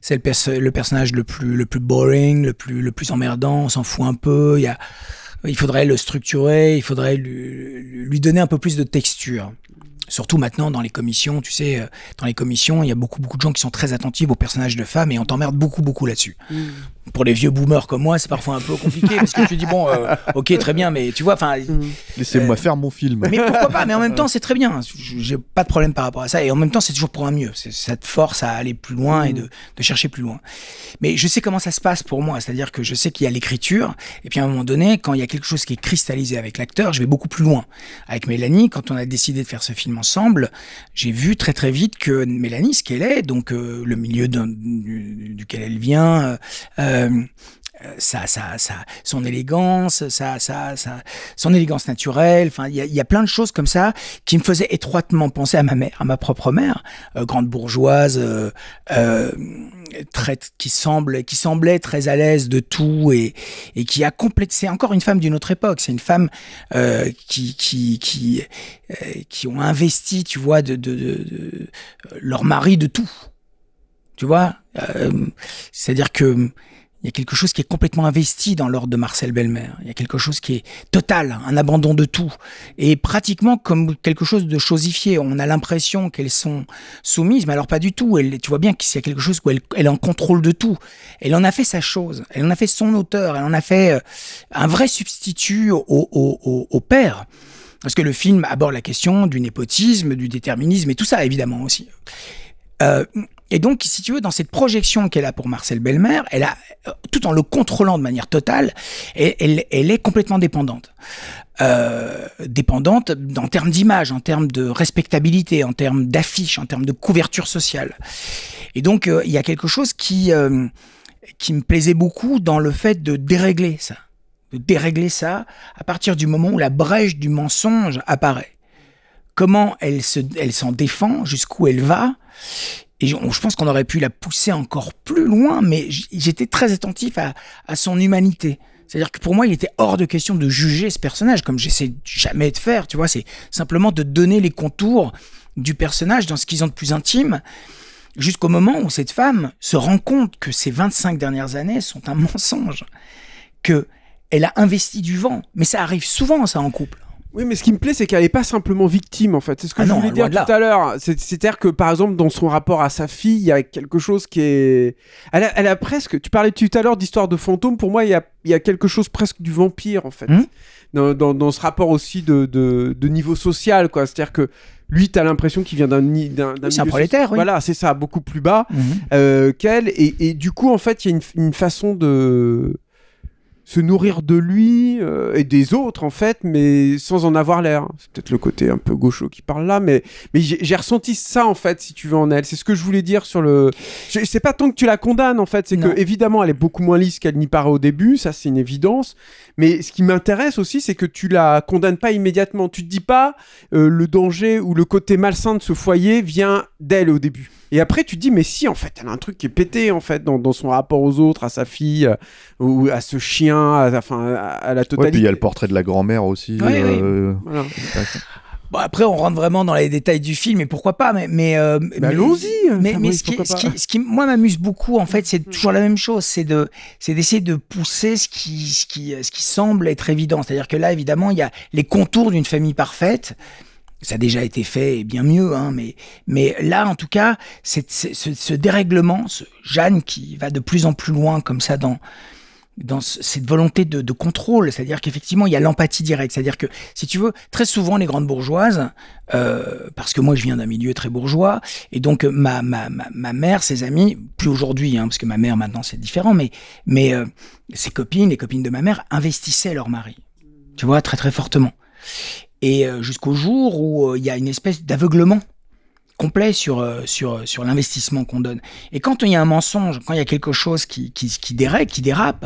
c'est le personnage le plus boring, le plus emmerdant, on s'en fout un peu, il faudrait le structurer, il faudrait lui donner un peu plus de texture. Surtout maintenant dans les commissions, tu sais, dans les commissions, il y a beaucoup de gens qui sont très attentifs aux personnages de femmes, et on t'emmerde beaucoup là-dessus. Pour les vieux boomers comme moi, c'est parfois un peu compliqué, parce que tu dis bon, ok, très bien, mais tu vois, enfin, laissez-moi faire mon film. Mais pourquoi pas? Mais en même temps, c'est très bien. J'ai pas de problème par rapport à ça, et en même temps, c'est toujours pour un mieux. Ça te force à aller plus loin et de chercher plus loin. Mais je sais comment ça se passe pour moi, c'est-à-dire que je sais qu'il y a l'écriture, et puis à un moment donné, quand il y a quelque chose qui est cristallisé avec l'acteur, je vais beaucoup plus loin. Avec Mélanie, quand on a décidé de faire ce film ensemble, j'ai vu très très vite que Mélanie, ce qu'elle est, donc le milieu duquel elle vient, son élégance, son élégance naturelle. Enfin, il y a plein de choses comme ça qui me faisaient étroitement penser à ma mère, à ma propre mère, grande bourgeoise, qui semblait très à l'aise de tout et qui a complété. C'est encore une femme d'une autre époque. C'est une femme qui ont investi, tu vois, de leur mari de tout. Tu vois, c'est-à-dire que il y a quelque chose qui est complètement investi dans l'ordre de Marcel Bellemer. Il y a quelque chose qui est total, un abandon de tout. Et pratiquement comme quelque chose de chosifié. On a l'impression qu'elles sont soumises, mais alors pas du tout. Tu vois bien qu'il y a quelque chose où elle est en contrôle de tout. Elle en a fait sa chose. Elle en a fait son auteur. Elle en a fait un vrai substitut au père. Parce que le film aborde la question du népotisme, du déterminisme et tout ça, évidemment, aussi. Et donc, si tu veux, dans cette projection qu'elle a pour Marcel Bellemer, elle a, tout en le contrôlant de manière totale, elle est complètement dépendante. Dépendante en termes d'image, en termes de respectabilité, en termes d'affiche, en termes de couverture sociale. Et donc, il y a quelque chose qui me plaisait beaucoup dans le fait de dérégler ça. De dérégler ça à partir du moment où la brèche du mensonge apparaît. Comment elle s'en défend, jusqu'où elle va. Et je pense qu'on aurait pu la pousser encore plus loin, mais j'étais très attentif à son humanité. C'est-à-dire que pour moi, il était hors de question de juger ce personnage, comme j'essaie jamais de faire, tu vois. C'est simplement de donner les contours du personnage dans ce qu'ils ont de plus intime, jusqu'au moment où cette femme se rend compte que ces 25 dernières années sont un mensonge, qu'elle a investi du vent. Mais ça arrive souvent, ça, en couple. Oui, mais ce qui me plaît, c'est qu'elle n'est pas simplement victime, en fait. C'est ce que je voulais dire tout à l'heure. C'est-à-dire que, par exemple, dans son rapport à sa fille, il y a quelque chose qui est... Elle a presque... Tu parlais tout à l'heure d'histoire de fantôme. Pour moi, il y a quelque chose presque du vampire, en fait. Dans ce rapport aussi de niveau social, quoi. C'est-à-dire que lui, t'as l'impression qu'il vient d'un c'est un prolétaire, oui. Voilà, c'est ça, beaucoup plus bas qu'elle. Et du coup, en fait, il y a une façon de... se nourrir de lui et des autres, en fait, mais sans en avoir l'air. C'est peut-être le côté un peu gaucho qui parle là, mais j'ai ressenti ça, en fait, si tu veux, en elle. C'est ce que je voulais dire sur le... C'est pas tant que tu la condamnes, en fait, c'est que, évidemment, elle est beaucoup moins lisse qu'elle n'y paraît au début, ça, c'est une évidence, mais ce qui m'intéresse aussi, c'est que tu la condamnes pas immédiatement. Tu te dis pas le danger ou le côté malsain de ce foyer vient d'elle au début. Et après, tu te dis, mais si, en fait, elle a un truc qui est pété, en fait, dans son rapport aux autres, à sa fille, ou à ce chien, à la totalité. Ouais, puis il y a le portrait de la grand-mère aussi. Oui. Voilà. Bon, après, on rentre vraiment dans les détails du film, et pourquoi pas, mais allons-y. Mais ce qui, moi, m'amuse beaucoup, en fait, c'est toujours la même chose, c'est d'essayer de pousser ce qui semble être évident. C'est-à-dire que là, évidemment, il y a les contours d'une famille parfaite. Ça a déjà été fait et bien mieux, hein, mais là, en tout cas, ce dérèglement, Jeanne qui va de plus en plus loin comme ça dans cette volonté de contrôle, c'est-à-dire qu'effectivement, il y a l'empathie directe. C'est-à-dire que, si tu veux, très souvent, les grandes bourgeoises, parce que moi, je viens d'un milieu très bourgeois, et donc ma mère, ses amis, plus aujourd'hui, hein, parce que ma mère, maintenant, c'est différent, mais ses copines, les copines de ma mère, investissaient leur mari, tu vois, très, très fortement. Et jusqu'au jour où il y a une espèce d'aveuglement complet sur l'investissement qu'on donne. Et quand il y a un mensonge, quand il y a quelque chose qui dérape,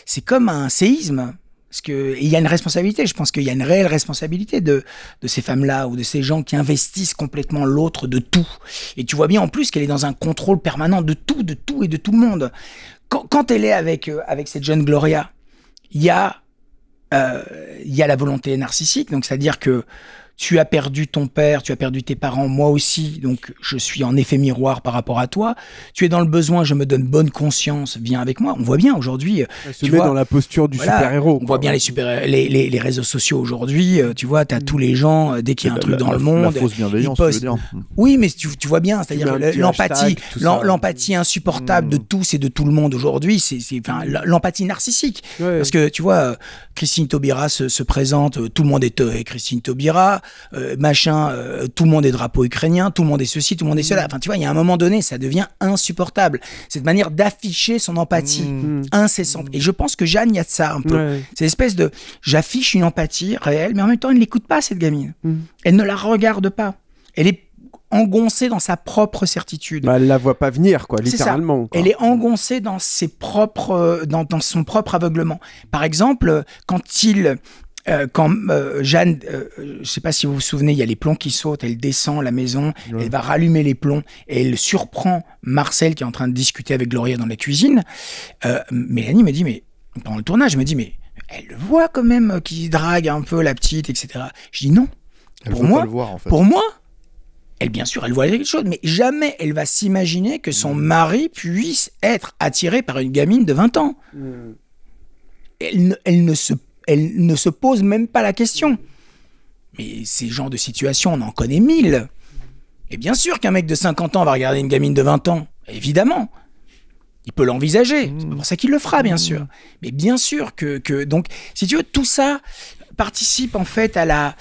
c'est comme un séisme. Parce que il y a une responsabilité. Je pense qu'il y a une réelle responsabilité de ces femmes-là ou de ces gens qui investissent complètement l'autre de tout. Et tu vois bien en plus qu'elle est dans un contrôle permanent de tout et de tout le monde. Quand elle est avec cette jeune Gloria, il y a la volonté narcissique, donc c'est-à-dire que tu as perdu ton père, tu as perdu tes parents, moi aussi, donc je suis en effet miroir par rapport à toi. Tu es dans le besoin, je me donne bonne conscience, viens avec moi. On voit bien aujourd'hui. Tu vois, dans la posture du super-héros. On voit bien les réseaux sociaux aujourd'hui. Tu vois, tu as tous les gens, dès qu'il y a un truc dans le monde. La fausse bienveillance, tu veux dire. Oui, mais tu vois bien, c'est-à-dire l'empathie insupportable de tous et de tout le monde aujourd'hui, c'est l'empathie narcissique. Ouais. Parce que tu vois, Christine Taubira se présente, tout le monde est Christine Taubira. Tout le monde est drapeau ukrainien, tout le monde est ceci, tout le monde est cela. Enfin, tu vois, il y a un moment donné, ça devient insupportable. Cette manière d'afficher son empathie incessante. Et je pense que Jeanne, il y a de ça un peu. Ouais. C'est l'espèce de j'affiche une empathie réelle, mais en même temps, elle ne l'écoute pas, cette gamine. Elle ne la regarde pas. Elle est engoncée dans sa propre certitude. Bah, elle la voit pas venir, quoi, C'est littéralement. ça. Elle est engoncée dans ses propres, dans son propre aveuglement. Par exemple, quand Jeanne, je sais pas si vous vous souvenez, il y a les plombs qui sautent, elle descend la maison, elle va rallumer les plombs et elle surprend Marcel qui est en train de discuter avec Gloria dans la cuisine. Mélanie me dit, mais pendant le tournage, me dit, mais elle le voit quand même qui drague un peu la petite, etc. Je dis non. Pour moi, bien sûr, elle voit quelque chose, mais jamais elle va s'imaginer que son mari puisse être attiré par une gamine de 20 ans. Elle ne se pose même pas la question. Mais ces genres de situations, on en connaît 1000. Et bien sûr qu'un mec de 50 ans va regarder une gamine de 20 ans, évidemment. Il peut l'envisager, c'est pas pour ça qu'il le fera, bien sûr. Mais bien sûr que... Donc, si tu veux, tout ça participe en fait à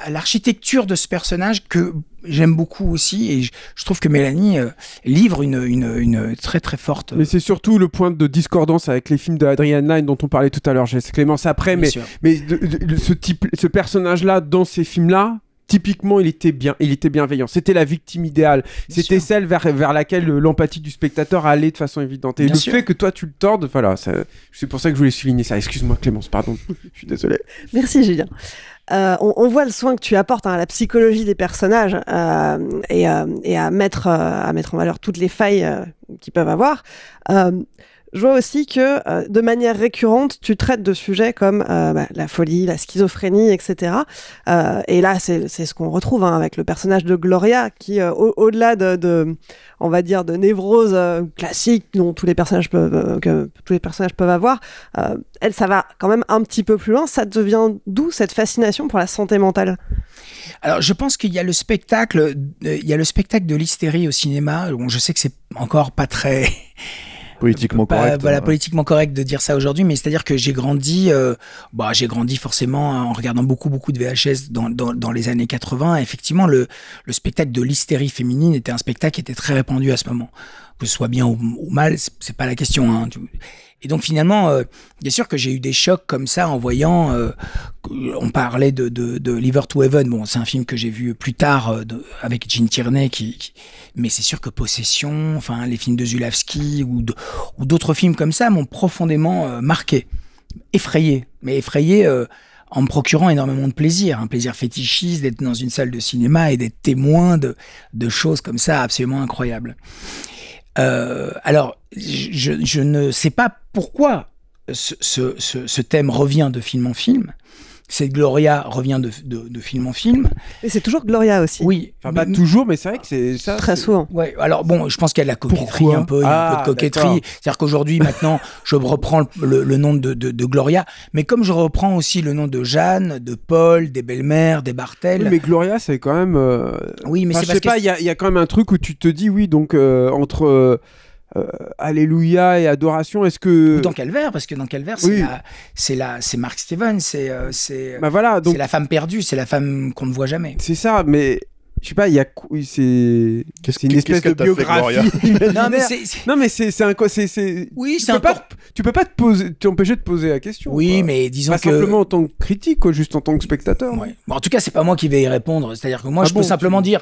l'architecture de ce personnage que j'aime beaucoup aussi, et je trouve que Mélanie livre une très très forte... Mais c'est surtout le point de discordance avec les films de Adrian Lyne dont on parlait tout à l'heure, je laisse Clémence après, mais ce personnage-là, dans ces films-là, typiquement, il était bienveillant. C'était la victime idéale. C'était celle vers laquelle l'empathie du spectateur allait de façon évidente. Et fait que toi, tu le tordes, voilà, c'est pour ça que je voulais souligner ça. Excuse-moi, Clémence, pardon. Je suis désolé. Merci, Julien. On voit le soin que tu apportes à la psychologie des personnages et à mettre en valeur toutes les failles qu'ils peuvent avoir. Je vois aussi que de manière récurrente, tu traites de sujets comme la folie, la schizophrénie, etc. Et là, c'est ce qu'on retrouve avec le personnage de Gloria, qui, au-delà on va dire, de névrose classique dont tous les personnages peuvent avoir, elle, ça va quand même un petit peu plus loin. Ça devient d'où cette fascination pour la santé mentale ? Alors, je pense qu'il y a le spectacle de l'hystérie au cinéma. Bon, je sais que c'est encore pas très... Politiquement correct. Voilà, politiquement correct de dire ça aujourd'hui, mais c'est-à-dire que j'ai grandi forcément en regardant beaucoup de VHS dans les années 80. Effectivement, le spectacle de l'hystérie féminine était un spectacle qui était très répandu à ce moment. Que ce soit bien ou mal, c'est pas la question, hein. Et donc finalement, bien sûr que j'ai eu des chocs comme ça en voyant. On parlait de Liver to Heaven. Bon, c'est un film que j'ai vu plus tard avec Gene Tierney, mais c'est sûr que Possession, enfin les films de Zulawski ou d'autres films comme ça m'ont profondément marqué, effrayé en me procurant énormément de plaisir, un plaisir fétichiste d'être dans une salle de cinéma et d'être témoin de choses comme ça absolument incroyables. Alors, je ne sais pas pourquoi ce thème revient de film en film. Cette Gloria revient de film en film. Et c'est toujours Gloria aussi. Oui. Enfin, pas toujours, mais c'est vrai que c'est ça. Très souvent. Ouais. Alors bon, je pense qu'il y a de la coquetterie un peu. Il y a un peu de coquetterie. D'accord. C'est-à-dire qu'aujourd'hui, maintenant, je reprends le nom de Gloria, mais comme je reprends aussi le nom de Jeanne, de Paul, des belles-mères, des Bartel. Oui, mais Gloria, c'est quand même... Oui, mais enfin, c'est je sais parce pas, il y a quand même un truc où tu te dis, oui, donc entre... Alléluia et adoration, est-ce que... Ou dans Calvaire, parce que dans Calvaire, c'est Mark Stevens, c'est voilà, donc... la femme perdue, c'est la femme qu'on ne voit jamais. C'est ça, mais je sais pas, il y a c'est une espèce de biographie. Non mais c'est un quoi, c'est oui, tu peux pas t'empêcher de poser la question. Oui, quoi. mais disons pas que simplement en tant que critique, quoi, juste en tant que spectateur. Ouais. Bon, en tout cas, c'est pas moi qui vais y répondre. C'est-à-dire que moi, je peux simplement dire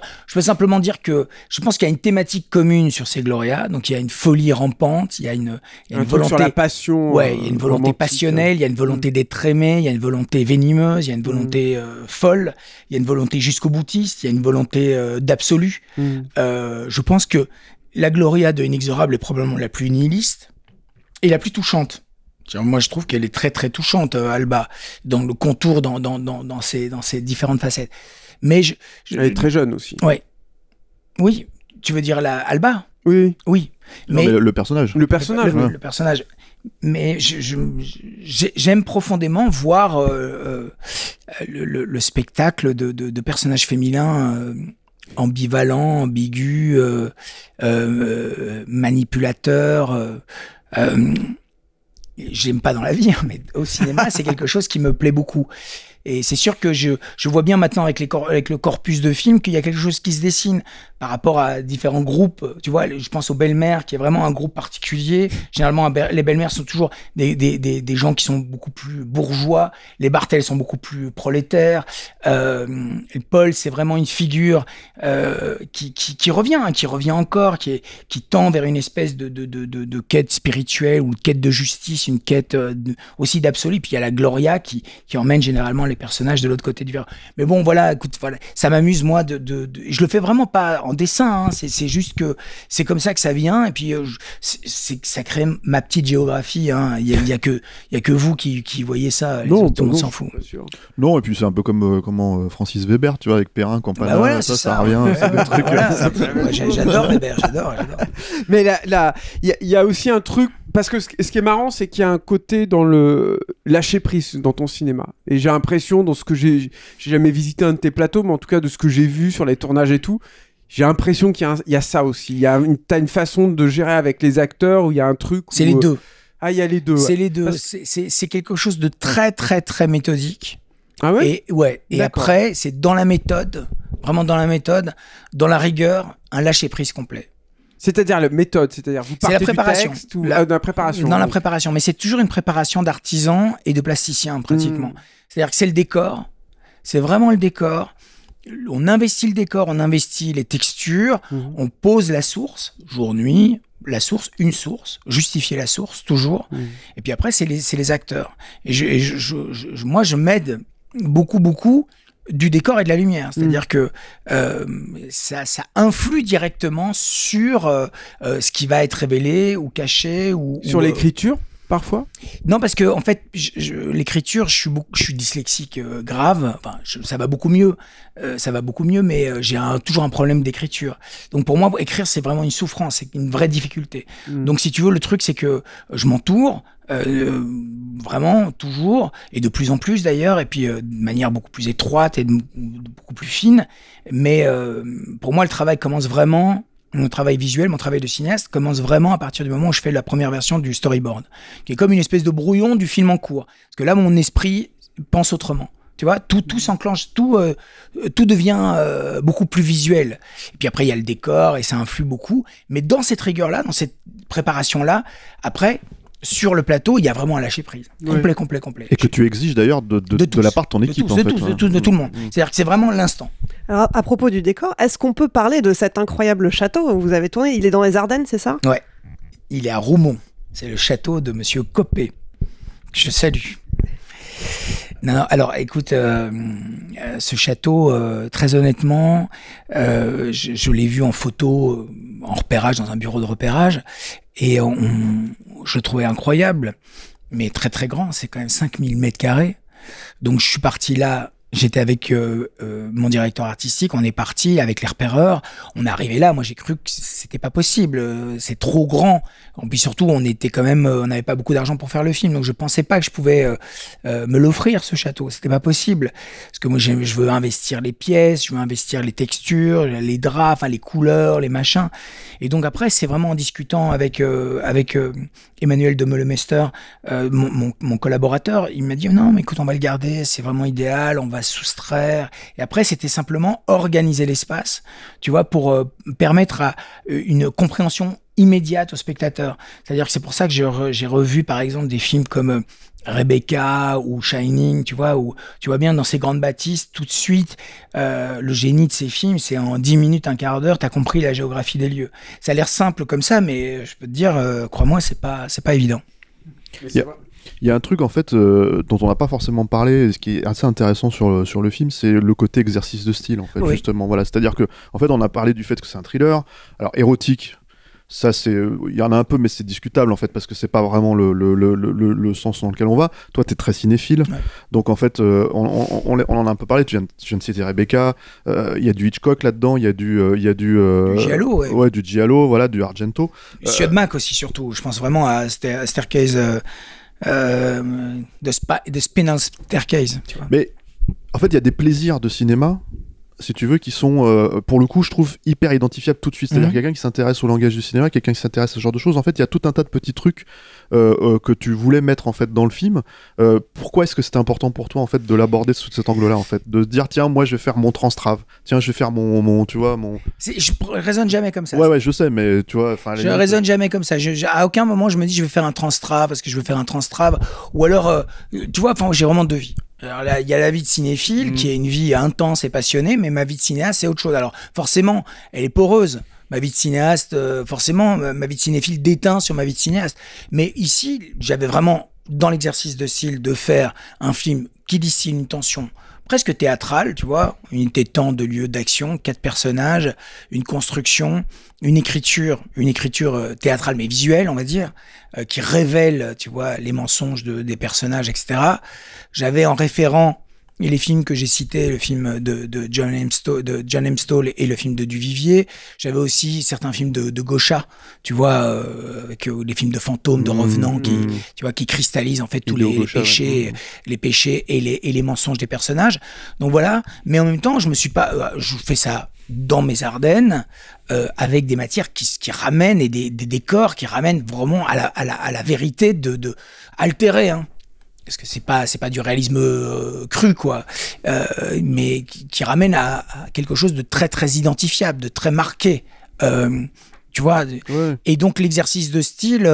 que je pense qu'il y a une thématique commune sur ces Gloria. Donc il y a une folie rampante, il y a une volonté sur la passion. Ouais, il y a une volonté passionnelle, il y a une volonté d'être aimé, il y a une volonté venimeuse, il y a une volonté folle, il y a une volonté jusqu'au boutiste, il y a une volonté d'absolu. Je pense que la Gloria de Inexorable est probablement la plus nihiliste et la plus touchante. Moi, je trouve qu'elle est très très touchante, Alba, dans le contour, dans ses différentes facettes. Mais elle est très jeune aussi. Ouais. Oui, tu veux dire Alba ? Oui. Oui. Mais le personnage. Le personnage. Le personnage. Mais j'aime profondément voir le spectacle de personnages féminins ambivalents, ambigus, manipulateurs. J'aime pas dans la vie, mais au cinéma, c'est quelque chose qui me plaît beaucoup. Et c'est sûr que je vois bien maintenant avec le corpus de films qu'il y a quelque chose qui se dessine par rapport à différents groupes. Tu vois, je pense aux Belles-Mères, qui est vraiment un groupe particulier. Généralement, les Belles-Mères sont toujours des gens qui sont beaucoup plus bourgeois. Les Bartels sont beaucoup plus prolétaires. Paul, c'est vraiment une figure qui revient encore, qui tend vers une espèce de quête spirituelle ou une quête de justice, une quête aussi d'absolu. Puis il y a la Gloria qui emmène généralement les personnages de l'autre côté du verre. Mais bon, voilà, écoute, voilà, ça m'amuse moi je le fais vraiment pas en dessin, hein, c'est juste que c'est comme ça que ça vient, et puis ça crée ma petite géographie, hein. Il y a que vous qui voyez ça, les autres, tout le monde s'en fout. Non, et puis c'est un peu comme comment Francis Weber, tu vois, avec Perrin, Campana, bah voilà, ça revient, c'est des trucs. Voilà, j'adore Weber, j'adore. Mais là, il y a aussi un truc, parce que ce qui est marrant, c'est qu'il y a un côté dans le lâcher prise dans ton cinéma. Et j'ai l'impression, dans ce que j'ai jamais visité un de tes plateaux, mais en tout cas de ce que j'ai vu sur les tournages et tout, j'ai l'impression qu'il y a ça aussi. T'as une façon de gérer avec les acteurs où il y a un truc. C'est les deux. Ah, il y a les deux. C'est les deux. C'est quelque chose de très, très, très méthodique. Ah ouais? Et après, c'est dans la méthode, vraiment dans la méthode, dans la rigueur, un lâcher prise complet. C'est-à-dire la méthode, c'est-à-dire vous partez la préparation. du texte ou la préparation. Dans la préparation, mais c'est toujours une préparation d'artisan et de plasticien pratiquement. C'est-à-dire que c'est le décor, c'est vraiment le décor. On investit le décor, on investit les textures, on pose la source, jour-nuit, la source, une source, justifier la source toujours. Et puis après, c'est les acteurs. Et moi, je m'aide beaucoup du décor et de la lumière. C'est-à-dire que ça influe directement sur ce qui va être révélé ou caché. Sur l'écriture, parfois? Non, parce que en fait, l'écriture, je suis dyslexique grave. Enfin, ça va beaucoup mieux. Mais j'ai toujours un problème d'écriture. Donc pour moi, écrire, c'est vraiment une souffrance, c'est une vraie difficulté. Donc si tu veux, le truc, c'est que je m'entoure. Vraiment toujours, et de plus en plus d'ailleurs, et puis de manière beaucoup plus étroite et beaucoup plus fine. Mais pour moi, le travail commence vraiment, mon travail visuel, mon travail de cinéaste commence vraiment à partir du moment où je fais la première version du storyboard, qui est comme une espèce de brouillon du film en cours. Parce que là, mon esprit pense autrement. Tu vois, tout s'enclenche, tout devient beaucoup plus visuel. Et puis après, il y a le décor et ça influe beaucoup. Mais dans cette rigueur-là, dans cette préparation-là, après, sur le plateau, il y a vraiment un lâcher prise. Complet. Et que tu exiges d'ailleurs de la part de ton équipe, de tout le monde. C'est-à-dire que c'est vraiment l'instant. Alors, à propos du décor, est-ce qu'on peut parler de cet incroyable château où vous avez tourné? Il est dans les Ardennes, c'est ça? Ouais. Il est à Roumont. C'est le château de Monsieur Coppé. Je salue. Non, alors écoute, ce château, très honnêtement, je l'ai vu en photo, en repérage, dans un bureau de repérage, et je le trouvais incroyable, mais très très grand, c'est quand même 5000 mètres carrés. Donc je suis parti là, j'étais avec mon directeur artistique, on est parti avec les repéreurs, on est arrivé là, moi j'ai cru que c'était pas possible, c'est trop grand. Et puis surtout, on était quand même, on n'avait pas beaucoup d'argent pour faire le film, donc je pensais pas que je pouvais me l'offrir, ce château, c'était pas possible. Parce que moi je veux investir les pièces, je veux investir les textures, les draps, enfin les couleurs, les machins. Et donc après, c'est vraiment en discutant avec Emmanuel de Meulemester, mon collaborateur, il m'a dit non mais écoute, on va le garder, c'est vraiment idéal, on va soustraire. Et après, c'était simplement organiser l'espace, tu vois, pour permettre à une compréhension immédiate au spectateur. C'est-à-dire que c'est pour ça que j'ai revu, par exemple, des films comme Rebecca ou Shining, tu vois, où tu vois bien dans ces grandes bâtisses, tout de suite, le génie de ces films, c'est en 10 minutes, un quart d'heure, t'as compris la géographie des lieux. Ça a l'air simple comme ça, mais je peux te dire, crois-moi, c'est pas évident. Il y a un truc en fait dont on n'a pas forcément parlé, ce qui est assez intéressant sur le film, c'est le côté exercice de style en fait, justement. Voilà, c'est-à-dire que en fait, on a parlé du fait que c'est un thriller, alors érotique. Ça, il y en a un peu, mais c'est discutable en fait, parce que c'est pas vraiment le sens dans lequel on va. Toi, t'es très cinéphile, donc en fait, on en a un peu parlé. Tu viens de citer Rebecca. Il y a du Hitchcock là-dedans. Il y a du Giallo, du Giallo, voilà, du Argento. Siodmak aussi, surtout. Je pense vraiment à Staircase, The Spinal Staircase. Tu vois. Mais en fait, il y a des plaisirs de cinéma si tu veux, qui sont, pour le coup, je trouve hyper identifiables tout de suite. C'est-à-dire quelqu'un qui s'intéresse au langage du cinéma, quelqu'un qui s'intéresse à ce genre de choses. En fait, il y a tout un tas de petits trucs que tu voulais mettre en fait dans le film. Pourquoi est-ce que c'était important pour toi en fait de l'aborder sous cet angle-là, en fait, de se dire tiens, moi je vais faire mon transtrave, tiens, je vais faire mon tu vois, mon. Je raisonne jamais comme ça. Ouais, je sais, mais tu vois, enfin. Je raisonne jamais comme ça. À aucun moment je me dis je vais faire un transtrave parce que je veux faire un transtrave, ou alors tu vois, enfin, j'ai vraiment deux vies. Alors là, il y a la vie de cinéphile qui est une vie intense et passionnée, mais ma vie de cinéaste c'est autre chose. Alors forcément, elle est poreuse. Ma vie de cinéaste, forcément, ma vie de cinéphile déteint sur ma vie de cinéaste. Mais ici, j'avais vraiment, dans l'exercice de style, de faire un film qui distille une tension presque théâtrale, tu vois, une unité de temps, de lieu d'action, 4 personnages, une construction, une écriture théâtrale mais visuelle, on va dire, qui révèle, tu vois, les mensonges des personnages, etc. J'avais en référent et les films que j'ai cités, le film de John M. Stoll et le film de Duvivier. J'avais aussi certains films de Gauchat, tu vois, avec les films de fantômes, de revenants, tu vois, qui cristallisent en fait tous les péchés et les mensonges des personnages. Donc voilà. Mais en même temps, je fais ça dans mes Ardennes, avec des matières qui ramènent et des décors qui ramènent vraiment à la vérité altérée, hein. Parce que c'est pas du réalisme cru, quoi, mais qui ramène à quelque chose de très très identifiable, de très marqué, tu vois. Ouais. Et donc l'exercice de style,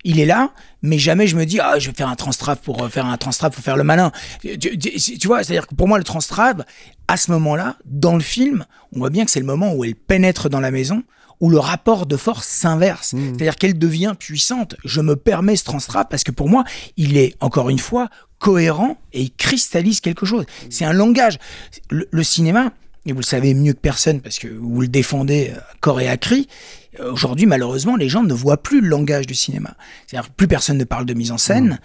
il est là, mais jamais je me dis je vais faire un transtrave pour faire le malin. Tu vois, c'est-à-dire que pour moi le transtrave, à ce moment-là, dans le film, on voit bien que c'est le moment où elle pénètre dans la maison, où le rapport de force s'inverse. C'est-à-dire qu'elle devient puissante. Je me permets ce transtrave parce que pour moi, il est, encore une fois, cohérent et il cristallise quelque chose. C'est un langage. Le cinéma, et vous le savez mieux que personne parce que vous le défendez corps et à cri, aujourd'hui, malheureusement, les gens ne voient plus le langage du cinéma. C'est-à-dire que plus personne ne parle de mise en scène.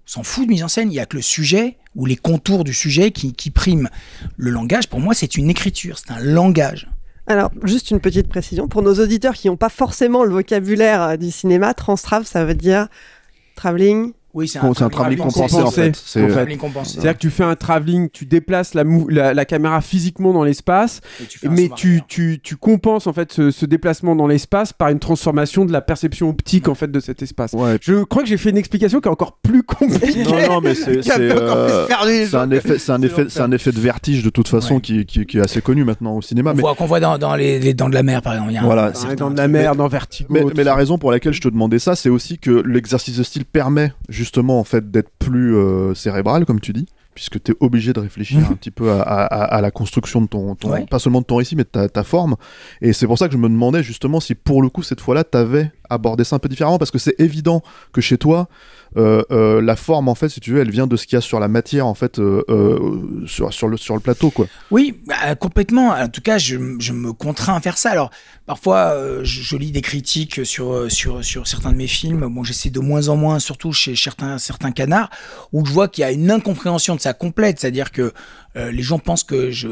On s'en fout de mise en scène. Il n'y a que le sujet ou les contours du sujet qui priment. Le langage, pour moi, c'est une écriture. C'est un langage. Alors, juste une petite précision. Pour nos auditeurs qui n'ont pas forcément le vocabulaire du cinéma, transtrave, ça veut dire travelling. Oui, c'est un travelling compensé, en fait. C'est-à-dire que tu fais un travelling, tu déplaces la caméra physiquement dans l'espace, mais tu compenses en fait ce déplacement dans l'espace par une transformation de la perception optique en fait de cet espace. Ouais. Je crois que j'ai fait une explication qui est encore plus compliquée. Non, mais c'est un effet de vertige de toute façon qui est assez connu maintenant au cinéma. Qu'on voit dans les Dents de la Mer, par exemple. Voilà, Dents de la Mer, dans Vertigo. Mais la raison pour laquelle je te demandais ça, c'est aussi que l'exercice de style permet justement en fait d'être plus cérébral, comme tu dis, puisque tu es obligé de réfléchir un petit peu à la construction de ton pas seulement de ton récit mais de ta forme, et c'est pour ça que je me demandais justement si pour le coup cette fois-là t'avais abordé ça un peu différemment, parce que c'est évident que chez toi la forme en fait, si tu veux, elle vient de ce qu'il y a sur la matière en fait, sur le plateau, quoi. Oui, complètement. En tout cas, je me contrains à faire ça. Alors parfois je lis des critiques sur certains de mes films. Bon, j'essaie de moins en moins, surtout chez certains canards, où je vois qu'il y a une incompréhension de ça complète, c'est-à-dire que les gens pensent que je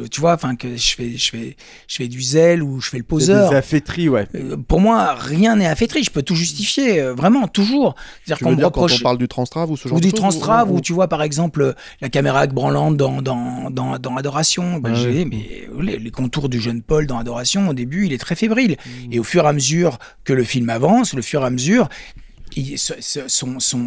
fais du zèle ou je fais le poseur. Des affaîtries, ouais. Pour moi, rien n'est affaîtrie. Je peux tout justifier, vraiment, toujours. C'est-à-dire qu'on me reproche. Quand on parle du transtrave ou ce genre de choses. Ou du transtrave, ou tu vois, par exemple, la caméra branlante dans Adoration. Les contours du jeune Paul dans Adoration, au début, il est très fébrile. Et au fur et à mesure que le film avance,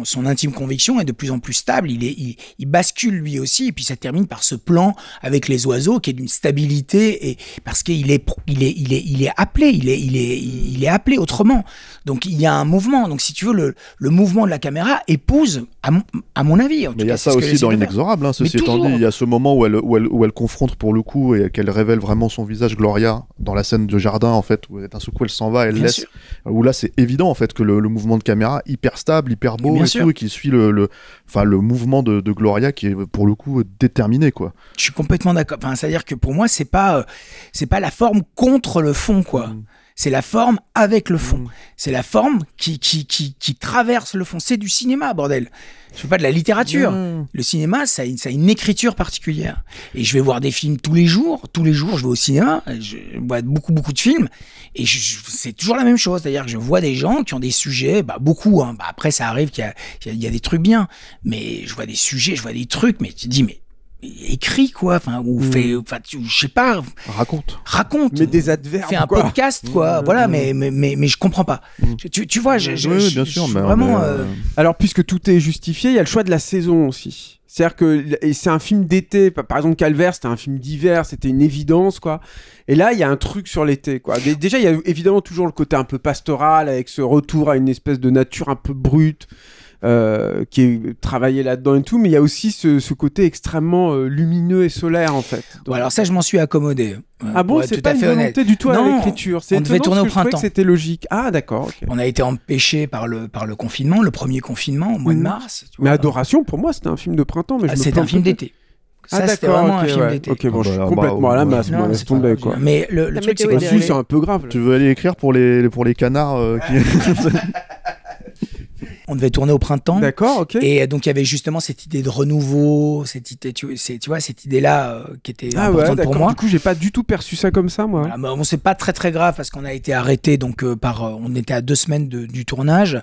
son intime conviction est de plus en plus stable, il bascule lui aussi, et puis ça termine par ce plan avec les oiseaux qui est d'une stabilité, et parce qu'il est appelé, il est appelé autrement. Donc il y a un mouvement. Donc si tu veux, le mouvement de la caméra épouse, à mon avis. Mais il y a ça aussi dans Inexorable, ceci étant dit, il y a ce moment où elle confronte pour le coup et qu'elle révèle vraiment son visage, Gloria, dans la scène de jardin en fait, où d'un seul coup elle s'en va, elle Bien laisse, sûr. Où là c'est évident en fait que le mouvement de caméra hyper stable, hyper beau et tout, et qui suit le mouvement de Gloria qui est pour le coup déterminé, quoi. Je suis complètement d'accord. Enfin, c'est-à-dire que pour moi c'est pas la forme contre le fond, quoi. C'est la forme avec le fond. C'est la forme qui traverse le fond. C'est du cinéma, bordel. Je fais pas de la littérature. Le cinéma, ça a une écriture particulière. Et je vais voir des films tous les jours. Tous les jours, je vais au cinéma. Je vois beaucoup de films. Et c'est toujours la même chose. C'est-à-dire que je vois des gens qui ont des sujets, beaucoup. Après, ça arrive qu'il y a des trucs bien. Mais je vois des sujets, je vois des trucs. Mais tu te dis, mais écrit quoi, enfin ou fait, enfin je sais pas. Raconte. Mais des adverbes. Fais un podcast quoi, voilà, mais je comprends pas. Tu vois, Oui, bien sûr, mais vraiment. Alors puisque tout est justifié, il y a le choix de la saison aussi. C'est-à-dire que c'est un film d'été. Par exemple, Calvaire, c'était un film d'hiver, c'était une évidence, quoi. Et là, il y a un truc sur l'été, quoi. Déjà, il y a évidemment toujours le côté un peu pastoral, avec ce retour à une espèce de nature un peu brute, qui est travaillé là-dedans et tout. Mais il y a aussi ce côté extrêmement lumineux et solaire, en fait. Donc... alors ça, je m'en suis accommodé. Ah bon, c'est pas une volonté du tout à l'écriture. On devait tourner au printemps. C'était logique. Ah d'accord. Okay. On a été empêché par le confinement, le premier confinement au mois de mars. Mais Adoration, pour moi, c'était un film de printemps. Mais c'était un film d'été. Ça, c'était vraiment un film d'été. Ok, bon, je suis complètement à la masse. Moi, laisse tomber, quoi. Mais le truc, c'est un peu grave. Tu veux aller écrire pour les canards qui... On devait tourner au printemps. D'accord, ok. Et donc, il y avait justement cette idée de renouveau, cette idée, tu vois, cette idée-là qui était importante pour moi. Du coup, j'ai pas du tout perçu ça comme ça, moi. Voilà, bon, c'est pas très grave parce qu'on a été arrêté, donc, on était à 2 semaines du tournage.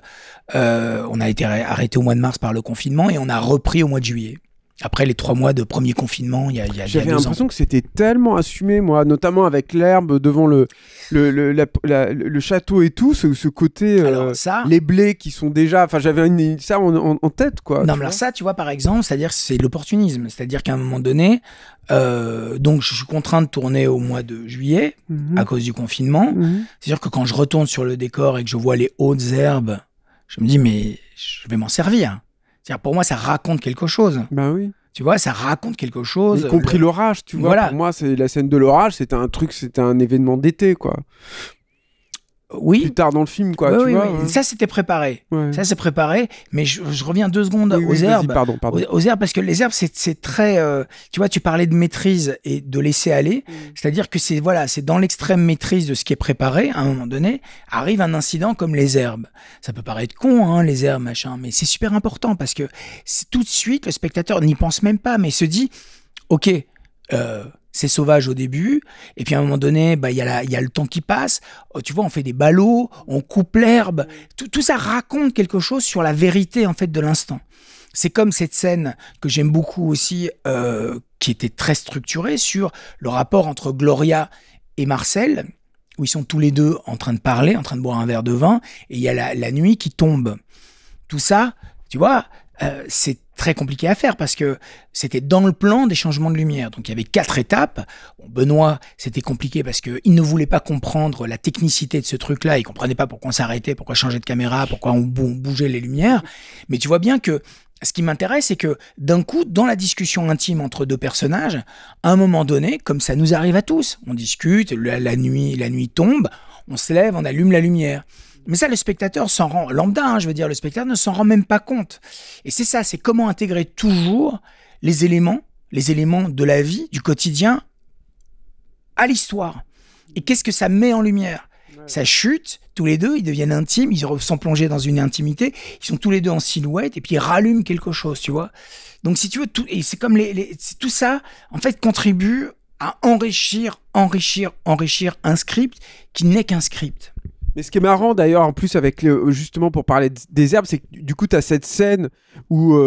On a été arrêté au mois de mars par le confinement et on a repris au mois de juillet. Après les 3 mois de premier confinement, il y a 2 ans. J'avais l'impression que c'était tellement assumé, moi, notamment avec l'herbe devant le château et tout, ce côté, les blés qui sont déjà... Enfin, j'avais ça en tête, quoi. Non, mais alors ça, tu vois, par exemple, c'est-à-dire que c'est l'opportunisme. C'est-à-dire qu'à un moment donné, donc je suis contraint de tourner au mois de juillet à cause du confinement. C'est-à-dire que quand je retourne sur le décor et que je vois les hautes herbes, je me dis, mais je vais m'en servir. C'est-à-dire, pour moi, ça raconte quelque chose. Bah oui. Tu vois, ça raconte quelque chose. Y compris l'orage, tu vois. Voilà. Pour moi, c'est la scène de l'orage, c'était un événement d'été, quoi. Oui. Plus tard dans le film, quoi. Oui, tu vois, Ça, c'était préparé. Ouais. Ça, c'est préparé. Mais je reviens 2 secondes aux herbes. Pardon. Aux herbes, parce que les herbes, c'est très. Tu vois, tu parlais de maîtrise et de laisser aller. C'est-à-dire que c'est dans l'extrême maîtrise de ce qui est préparé. À un moment donné, arrive un incident comme les herbes. Ça peut paraître con, hein, les herbes, machin, mais c'est super important parce que tout de suite, le spectateur n'y pense même pas, mais se dit, ok. C'est sauvage au début, et puis à un moment donné, il y a le temps qui passe. Tu vois, on fait des ballots, on coupe l'herbe. Tout ça raconte quelque chose sur la vérité en fait de l'instant. C'est comme cette scène que j'aime beaucoup aussi, qui était très structurée sur le rapport entre Gloria et Marcel, où ils sont tous les deux en train de parler, en train de boire un verre de vin, et il y a la nuit qui tombe. Tout ça, tu vois, c'est très compliqué à faire parce que c'était dans le plan des changements de lumière. Donc il y avait 4 étapes. Bon, Benoît, c'était compliqué parce qu'il ne voulait pas comprendre la technicité de ce truc-là. Il ne comprenait pas pourquoi on s'arrêtait, pourquoi changer de caméra, pourquoi on bougeait les lumières. Mais tu vois bien que ce qui m'intéresse, c'est que d'un coup, dans la discussion intime entre 2 personnages, à un moment donné, comme ça nous arrive à tous, on discute, la nuit tombe, on se lève, on allume la lumière. Mais ça, le spectateur s'en rend, lambda, hein, je veux dire, le spectateur ne s'en rend même pas compte. Et c'est ça, c'est comment intégrer toujours les éléments de la vie, du quotidien, à l'histoire. Et qu'est-ce que ça met en lumière ? Ça chute, tous les deux, ils deviennent intimes, ils sont plongés dans une intimité, ils sont tous les deux en silhouette, et puis ils rallument quelque chose, tu vois. Donc si tu veux, et c'est comme tout ça, en fait, contribue à enrichir un script qui n'est qu'un script. Mais ce qui est marrant d'ailleurs, en plus, avec justement pour parler des herbes, c'est que du coup, tu as cette scène où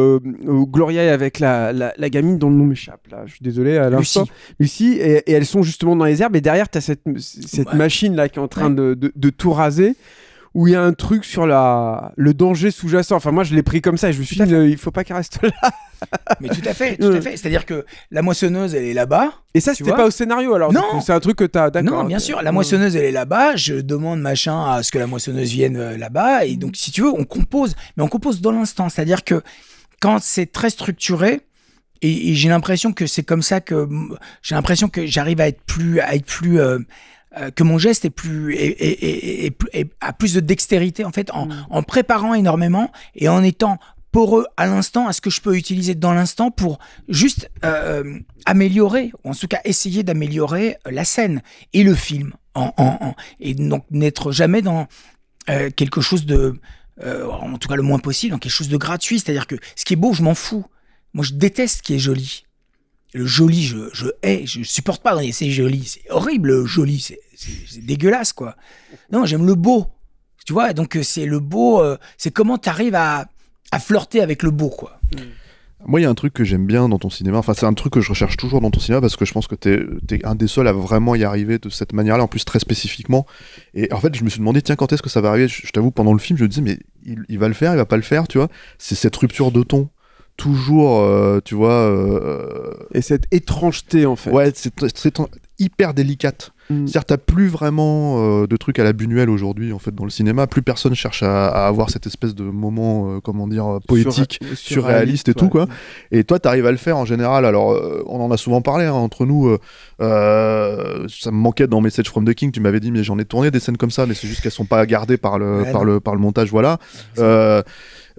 Gloria est avec la gamine dont le nom m'échappe. Là. Je suis désolé, à l'instant. Lucie, et elles sont justement dans les herbes. Et derrière, tu as cette machine là qui est en train de tout raser, où il y a un truc sur le danger sous-jacent. Enfin, moi, je l'ai pris comme ça et je me suis dit, il faut pas qu'elle reste là. Mais tout à fait. C'est-à-dire que la moissonneuse, elle est là-bas. Et ça, c'était pas au scénario, alors? Non. C'est un truc que t'as... D'accord. Non, bien sûr. La moissonneuse, elle est là-bas. Je demande machin à ce que la moissonneuse vienne là-bas. Et donc, si tu veux, on compose. Mais on compose dans l'instant. C'est-à-dire que quand c'est très structuré, et j'ai l'impression que c'est comme ça que... J'ai l'impression que j'arrive à être plus que mon geste a plus de dextérité, en fait, en préparant énormément et en étant poreux à l'instant à ce que je peux utiliser dans l'instant pour juste améliorer, ou en tout cas essayer d'améliorer la scène et le film, et donc n'être jamais dans quelque chose de, en tout cas le moins possible, dans quelque chose de gratuit. C'est-à-dire que ce qui est beau, je m'en fous. Moi, je déteste ce qui est joli. Le joli, je hais, je supporte pas. C'est joli, c'est horrible, le joli, c'est dégueulasse, quoi. Non, j'aime le beau, tu vois. Donc c'est le beau, c'est comment t'arrives à flirter avec le beau, quoi. Moi, il y a un truc que j'aime bien dans ton cinéma, enfin c'est un truc que je recherche toujours dans ton cinéma parce que je pense que t'es un des seuls à vraiment y arriver de cette manière-là, en plus très spécifiquement. Et en fait, je me suis demandé, tiens, quand est-ce que ça va arriver? Je t'avoue, pendant le film, je me disais, mais il va le faire, il va pas le faire, tu vois. C'est cette rupture de ton. Toujours, tu vois... Et cette étrangeté, en fait. Ouais, c'est hyper délicate. C'est-à-dire t'as plus vraiment de trucs à la Buñuel aujourd'hui en fait dans le cinéma, plus personne cherche à avoir cette espèce de moment poétique, surréaliste et tout quoi. Et toi t'arrives à le faire en général. Alors on en a souvent parlé entre nous, ça me manquait dans Message from the King, tu m'avais dit mais j'en ai tourné des scènes comme ça mais c'est juste qu'elles sont pas gardées par le montage, voilà. Là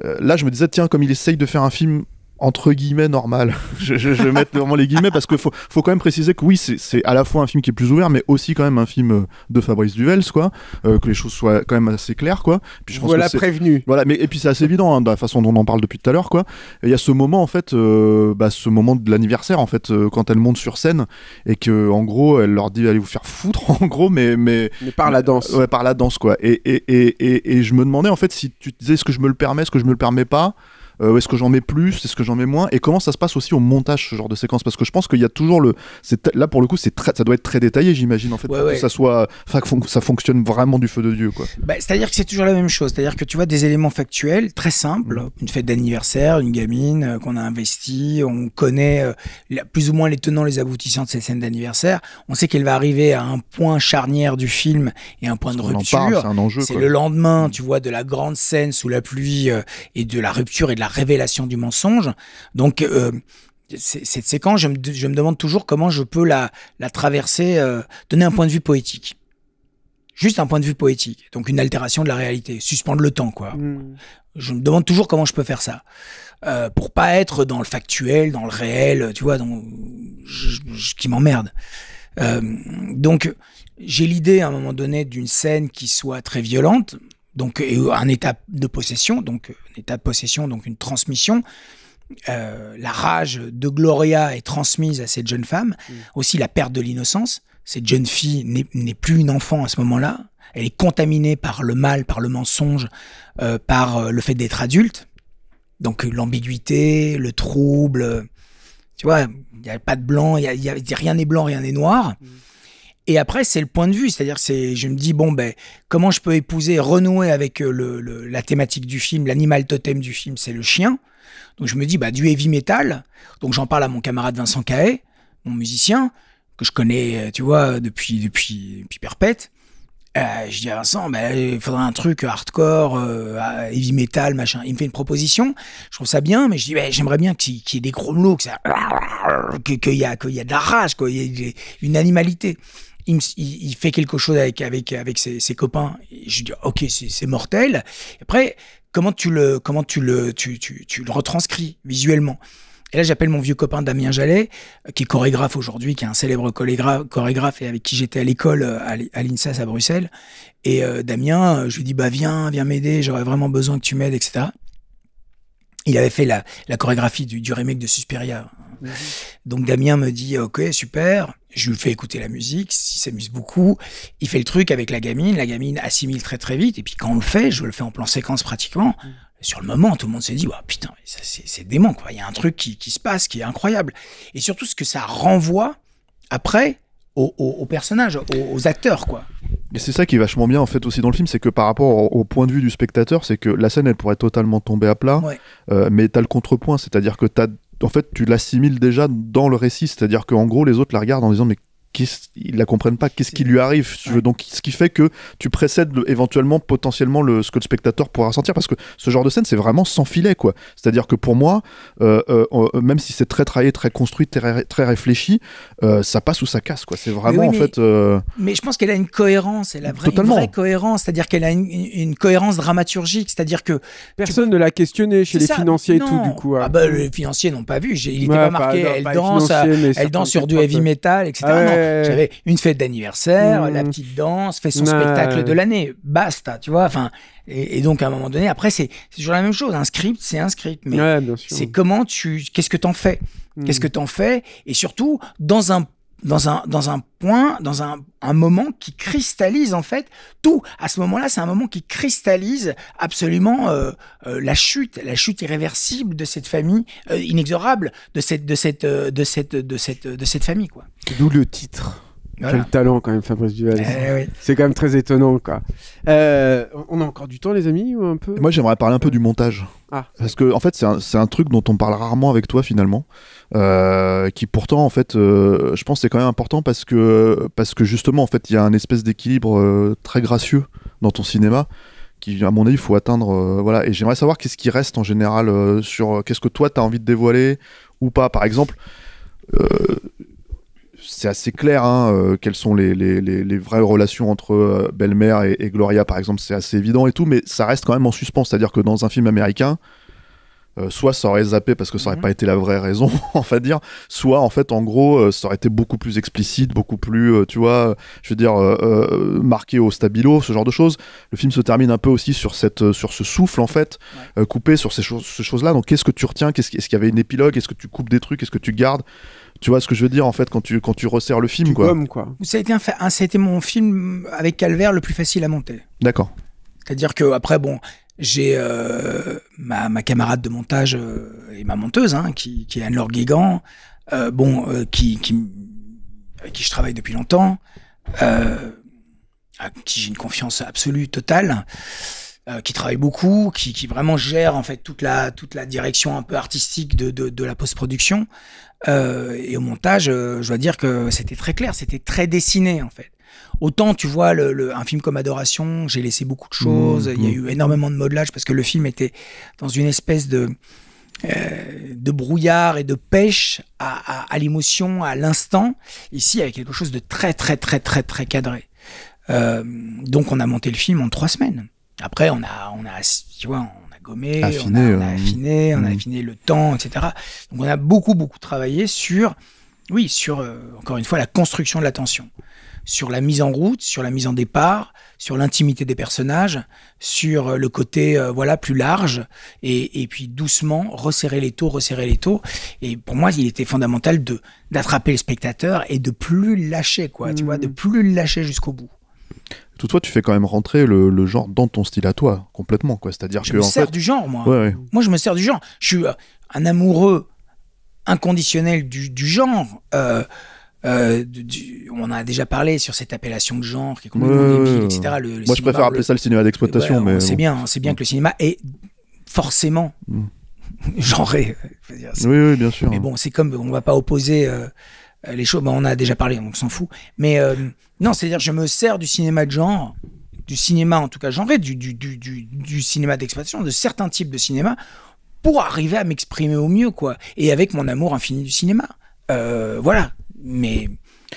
je me disais tiens, comme il essaye de faire un film entre guillemets normal, je vais mettre vraiment les guillemets parce qu'il faut quand même préciser que oui c'est à la fois un film qui est plus ouvert mais aussi quand même un film de Fabrice Duvels quoi, que les choses soient quand même assez claires quoi. Puis je pense voilà que prévenu. Voilà, mais et puis c'est assez évident de la façon dont on en parle depuis tout à l'heure quoi. Il y a ce moment en fait, ce moment de l'anniversaire en fait quand elle monte sur scène et que en gros elle leur dit allez vous faire foutre en gros mais par la danse. Ouais, par la danse quoi. Et je me demandais en fait si tu te disais est-ce que je me le permets, est-ce que je me le permets pas. Est-ce que j'en mets plus, est-ce que j'en mets moins, et comment ça se passe aussi au montage ce genre de séquence, parce que je pense qu'il y a toujours là pour le coup ça doit être très détaillé j'imagine en fait, pour que ça soit, ça fonctionne vraiment du feu de Dieu quoi. C'est-à-dire que c'est toujours la même chose, c'est-à-dire que tu vois des éléments factuels très simples, une fête d'anniversaire, une gamine qu'on a investie, on connaît plus ou moins les tenants, les aboutissants de cette scène d'anniversaire, on sait qu'elle va arriver à un point charnière du film et un point de rupture, c'est un enjeu, c'est le lendemain tu vois de la grande scène sous la pluie et de la rupture et de la révélation du mensonge. Donc cette séquence, je me demande toujours comment je peux la traverser, donner un point de vue poétique. Juste un point de vue poétique. Donc une altération de la réalité, suspendre le temps quoi. Je me demande toujours comment je peux faire ça. Pour pas être dans le factuel, dans le réel, tu vois, qui m'emmerde. Donc j'ai l'idée à un moment donné d'une scène qui soit très violente. Donc un état de possession, donc une transmission. La rage de Gloria est transmise à cette jeune femme. Aussi la perte de l'innocence. Cette jeune fille n'est plus une enfant à ce moment-là. Elle est contaminée par le mal, par le mensonge, par le fait d'être adulte. Donc l'ambiguïté, le trouble. Tu vois, il n'y a pas de blanc, rien n'est blanc, rien n'est noir. Et après, c'est le point de vue, c'est-à-dire je me dis, comment je peux épouser, renouer avec la thématique du film, l'animal totem du film, c'est le chien. Donc je me dis, du heavy metal, donc j'en parle à mon camarade Vincent Cahet, mon musicien, que je connais, tu vois, depuis perpète. Je dis à Vincent, il faudrait un truc hardcore, heavy metal, machin. Il me fait une proposition, je trouve ça bien, mais je dis, j'aimerais bien qu'il y ait des gros mots, qu'il y a de la rage, qu'il y ait une animalité. Il fait quelque chose avec ses copains. Et je dis ok, c'est mortel. Et après, comment tu le retranscris visuellement? Et là, j'appelle mon vieux copain Damien Jallet, qui est chorégraphe aujourd'hui, qui est un célèbre chorégraphe et avec qui j'étais à l'école à l'INSAS à Bruxelles. Et Damien, je lui dis viens m'aider, j'aurais vraiment besoin que tu m'aides, etc. Il avait fait la chorégraphie du remake de Suspiria. Donc Damien me dit ok, super. Je lui fais écouter la musique, il s'amuse beaucoup. Il fait le truc avec la gamine assimile très très vite. Et puis quand on le fait, je le fais en plan séquence pratiquement. Sur le moment, tout le monde s'est dit putain, c'est dément quoi. Il y a un truc qui se passe, qui est incroyable. Et surtout ce que ça renvoie après aux personnages, aux acteurs quoi. Et c'est ça qui est vachement bien en fait aussi dans le film, c'est que par rapport au point de vue du spectateur, c'est que la scène elle pourrait totalement tomber à plat, mais t'as le contrepoint, c'est-à-dire que en fait, tu l'assimiles déjà dans le récit, c'est-à-dire qu'en gros, les autres la regardent en disant mais ils la comprennent pas, qu'est-ce qui lui arrive, si tu veux. Donc ce qui fait que tu précèdes éventuellement potentiellement ce que le spectateur pourra ressentir, parce que ce genre de scène c'est vraiment sans filet quoi. C'est-à-dire que pour moi même si c'est très travaillé, très construit, très réfléchi, ça passe ou ça casse quoi. C'est vraiment mais je pense qu'elle a une cohérence, elle a une vraie cohérence, c'est-à-dire qu'elle a une cohérence dramaturgique, c'est-à-dire que personne ne l'a questionné chez les financiers et tout du coup. Les financiers n'ont pas vu, il n'était pas marqué elle danse sur du heavy metal, etc. J'avais une fête d'anniversaire, la petite danse, fait son spectacle de l'année, basta, tu vois. Enfin, et donc à un moment donné, après c'est toujours la même chose. Un script, c'est un script, mais c'est qu'est-ce que t'en fais, qu'est-ce que t'en fais, et surtout dans un un moment qui cristallise en fait tout. À ce moment-là, c'est un moment qui cristallise absolument la chute irréversible de cette famille, inexorable de cette famille, quoi. D'où le titre. Voilà. Quel talent quand même, Fabrice Duval. Oui. C'est quand même très étonnant, quoi. On a encore du temps, les amis, ou un peu ? Moi, j'aimerais parler un peu du montage. Parce que en fait, c'est un truc dont on parle rarement avec toi finalement, qui pourtant en fait, je pense que c'est quand même important parce que justement en fait, il y a un espèce d'équilibre très gracieux dans ton cinéma qui, à mon avis, il faut atteindre. Voilà. Et j'aimerais savoir qu'est-ce qui reste en général sur qu'est-ce que toi t'as envie de dévoiler ou pas. Par exemple. C'est assez clair quelles sont les vraies relations entre Belle-Mère et Gloria, par exemple, c'est assez évident et tout, mais ça reste quand même en suspens, c'est-à-dire que dans un film américain, soit ça aurait zappé parce que ça aurait pas été la vraie raison, on va dire, soit en fait, en gros, ça aurait été beaucoup plus explicite, beaucoup plus, tu vois, je veux dire, marqué au stabilo, ce genre de choses. Le film se termine un peu aussi sur ce souffle, en fait, coupé sur ces choses-là. Donc, qu'est-ce que tu retiens ? Est-ce qu'il y avait une épilogue ? Est-ce que tu coupes des trucs ? Est-ce que tu gardes ? Tu vois ce que je veux dire en fait quand tu resserres le film, quoi. Ça a été mon film avec Calvaire le plus facile à monter. D'accord. C'est-à-dire que après j'ai ma camarade de montage et ma monteuse qui est Anne-Laure Guégan, avec qui je travaille depuis longtemps, à qui j'ai une confiance absolue, totale. Qui travaille beaucoup, qui vraiment gère en fait toute la direction un peu artistique de la post-production. Et au montage, je dois dire que c'était très clair, c'était très dessiné en fait. Autant tu vois un film comme Adoration, j'ai laissé beaucoup de choses, il y a eu énormément de modelage parce que le film était dans une espèce de brouillard et de pêche à l'émotion, à l'instant. Ici, il y avait quelque chose de très très très très très cadré. Donc on a monté le film en 3 semaines. Après, on a tu vois, on a gommé, on a affiné le temps, etc. Donc, on a beaucoup travaillé sur, encore une fois, la construction de la tension, sur la mise en route, sur la mise en départ, sur l'intimité des personnages, sur le côté, plus large, et puis doucement resserrer les taux. Et pour moi, il était fondamental d'attraper le spectateur et de plus le lâcher, quoi, tu vois, de plus le lâcher jusqu'au bout. Toutefois, tu fais quand même rentrer le genre dans ton style à toi, complètement, quoi. C'est-à-dire je me sers du genre, moi. Ouais. Moi, je me sers du genre. Je suis un amoureux inconditionnel du genre. On a déjà parlé sur cette appellation de genre qui est complètement débile, etc. Moi, je préfère appeler ça le cinéma d'exploitation. Mais c'est bien que le cinéma est forcément genré. Oui, bien sûr. Mais bon, c'est comme on va pas opposer les choses. On a déjà parlé, on s'en fout. Mais non, c'est-à-dire je me sers du cinéma de genre, du cinéma en tout cas genré, du cinéma d'exploitation, de certains types de cinéma pour arriver à m'exprimer au mieux, quoi. Et avec mon amour infini du cinéma. Voilà. Mais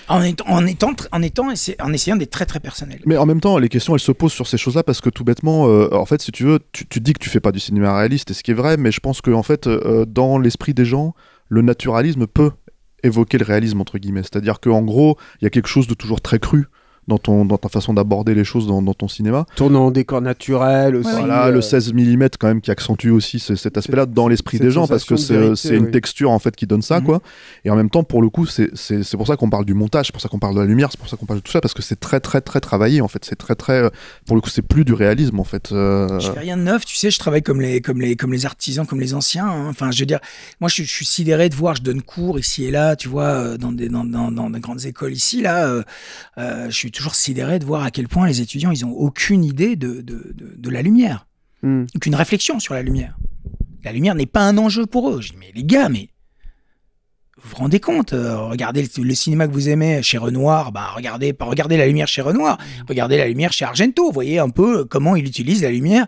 en essayant d'être très très personnel. Mais en même temps, les questions elles se posent sur ces choses-là parce que tout bêtement, en fait, si tu veux, tu dis que tu fais pas du cinéma réaliste, et ce qui est vrai, mais je pense que en fait, dans l'esprit des gens, le naturalisme peut évoquer le réalisme entre guillemets. C'est-à-dire qu'en gros, il y a quelque chose de toujours très cru dans ta façon d'aborder les choses dans ton cinéma. Tournant en décor naturel aussi. Voilà, le 16 mm quand même qui accentue aussi cet aspect-là dans l'esprit des gens parce que c'est une texture en fait qui donne ça, quoi. Et en même temps, pour le coup, c'est pour ça qu'on parle du montage, c'est pour ça qu'on parle de la lumière, c'est pour ça qu'on parle de tout ça, parce que c'est très très très travaillé en fait. C'est très très, pour le coup, c'est plus du réalisme en fait. Je fais rien de neuf, tu sais, je travaille comme les artisans, comme les anciens. Hein. Enfin, je veux dire, moi je suis sidéré de voir, je donne cours ici et là, tu vois, dans des grandes écoles ici là, je suis toujours sidéré de voir à quel point les étudiants ils ont aucune idée de la lumière, aucune réflexion sur la lumière. La lumière n'est pas un enjeu pour eux. Je dis mais les gars, mais vous vous rendez compte, regardez le cinéma que vous aimez chez Renoir, regardez la lumière chez Renoir, regardez la lumière chez Argento, vous voyez un peu comment ils utilisent la lumière,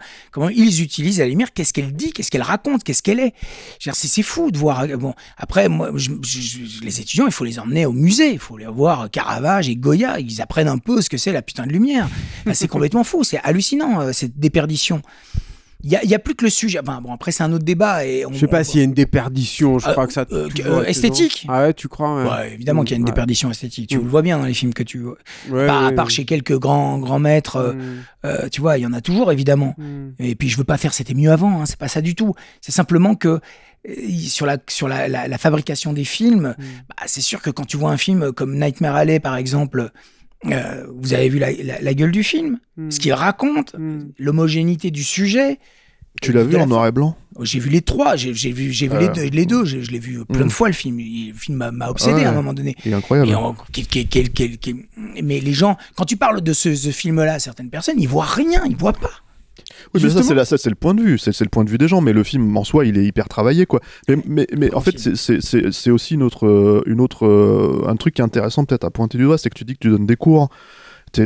qu'est-ce qu'elle dit, qu'est-ce qu'elle raconte, qu'est-ce qu'elle est. C'est fou de voir. Bon, après, moi, les étudiants, il faut les emmener au musée, il faut les voir Caravage et Goya, ils apprennent un peu ce que c'est la putain de lumière. C'est complètement fou, c'est hallucinant, cette déperdition. Il y a plus que le sujet. Enfin, bon, après, c'est un autre débat. Et je sais pas s'il y a une déperdition. Je crois que ça. Esthétique. Ah ouais, tu crois? Ouais, évidemment qu'il y a une déperdition esthétique. Tu le vois bien dans les films que tu vois. À part chez quelques grands maîtres, tu vois, il y en a toujours, évidemment. Et puis, je veux pas faire c'était mieux avant. Hein, c'est pas ça du tout. C'est simplement que sur la fabrication des films, c'est sûr que quand tu vois un film comme Nightmare Alley, par exemple. Vous avez vu la gueule du film, ce qu'il raconte, l'homogénéité du sujet. Tu l'as vu en noir et blanc? J'ai vu les trois, j'ai vu les deux, je l'ai vu plein de fois le film. Le film m'a obsédé à un moment donné. Il est incroyable. Mais les gens, quand tu parles de ce film-là, certaines personnes, ils voient rien, ils voient pas. Oui, mais ça, c'est le point de vue, c'est le point de vue des gens, mais le film en soi, il est hyper travaillé, quoi. Mais en fait, c'est aussi un truc qui est intéressant peut-être à pointer du doigt, c'est que tu dis que tu donnes des cours.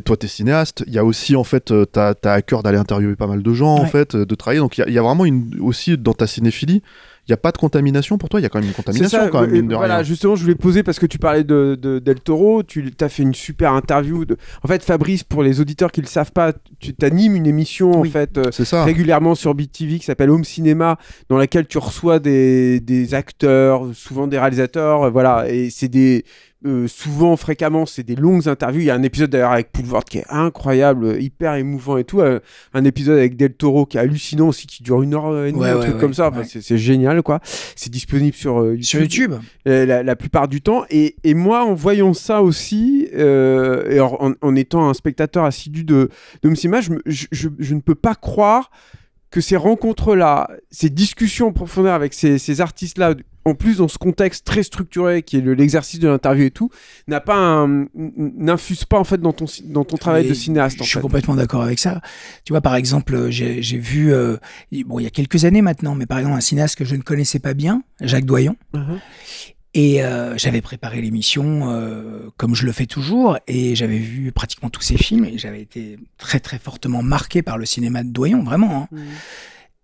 Toi, t'es cinéaste. Il y a aussi, en fait, t'as à cœur d'aller interviewer pas mal de gens, en fait, de travailler. Donc, il y a vraiment aussi dans ta cinéphilie. Il n'y a pas de contamination pour toi, il y a quand même une contamination. Ça, quand même, mine de voilà, rien. justement, je voulais poser parce que tu parlais de Del Toro, tu as fait une super interview. En fait, Fabrice, pour les auditeurs qui ne le savent pas, tu t'animes une émission en fait, régulièrement sur Beat TV qui s'appelle Home Cinéma, dans laquelle tu reçois des acteurs, souvent des réalisateurs, voilà, et c'est souvent, fréquemment, c'est des longues interviews. Il y a un épisode d'ailleurs avec Poulvord qui est incroyable, hyper émouvant et tout. Un épisode avec Del Toro qui est hallucinant aussi, qui dure 1h30, un truc comme ça. Enfin, c'est génial, quoi. C'est disponible sur YouTube. La plupart du temps. Et moi, en voyant ça aussi, et en étant un spectateur assidu de Home Cinéma, je ne peux pas croire que ces rencontres-là, ces discussions en profondeur avec ces artistes-là, en plus dans ce contexte très structuré qui est l'exercice de l'interview et tout, n'infuse pas en fait dans ton travail de cinéaste. Je suis complètement d'accord avec ça. Tu vois, par exemple, j'ai vu, il y a quelques années maintenant, mais par exemple un cinéaste que je ne connaissais pas bien, Jacques Doyon. Et j'avais préparé l'émission comme je le fais toujours, et j'avais vu pratiquement tous ses films, et j'avais été très très fortement marqué par le cinéma de Doyon, vraiment. Hein.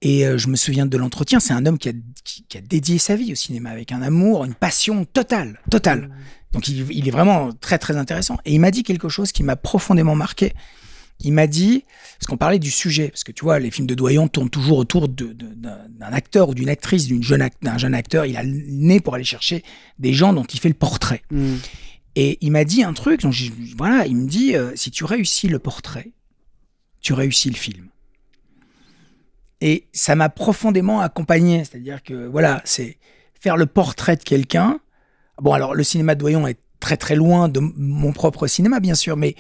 Et je me souviens de l'entretien, c'est un homme qui a dédié sa vie au cinéma, avec un amour, une passion totale. Donc il est vraiment très très intéressant. Et il m'a dit quelque chose qui m'a profondément marqué. Il m'a dit, parce qu'on parlait du sujet, parce que tu vois, les films de Doyon tournent toujours autour d'un acteur ou d'une actrice, d'un jeune acteur. Il a le nez pour aller chercher des gens dont il fait le portrait. Et il m'a dit un truc, donc il me dit, si tu réussis le portrait, tu réussis le film. Et ça m'a profondément accompagné, c'est-à-dire que voilà, c'est faire le portrait de quelqu'un. Bon, alors le cinéma de Doyon est très très loin de mon propre cinéma, bien sûr, mais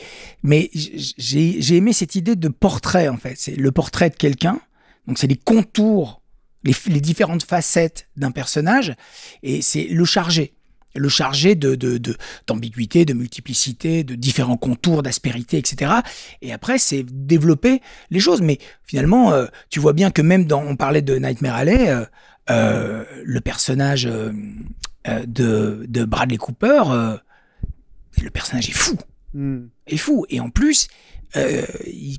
j'ai aimé cette idée de portrait, en fait. C'est le portrait de quelqu'un, donc c'est les contours, les différentes facettes d'un personnage, et c'est le chargé d'ambiguïté, de multiplicité, de différents contours, d'aspérité, etc. Et après, c'est développer les choses. Mais finalement, tu vois bien que même on parlait de Nightmare Alley, le personnage de Bradley Cooper, le personnage est fou. Est fou. Et en plus,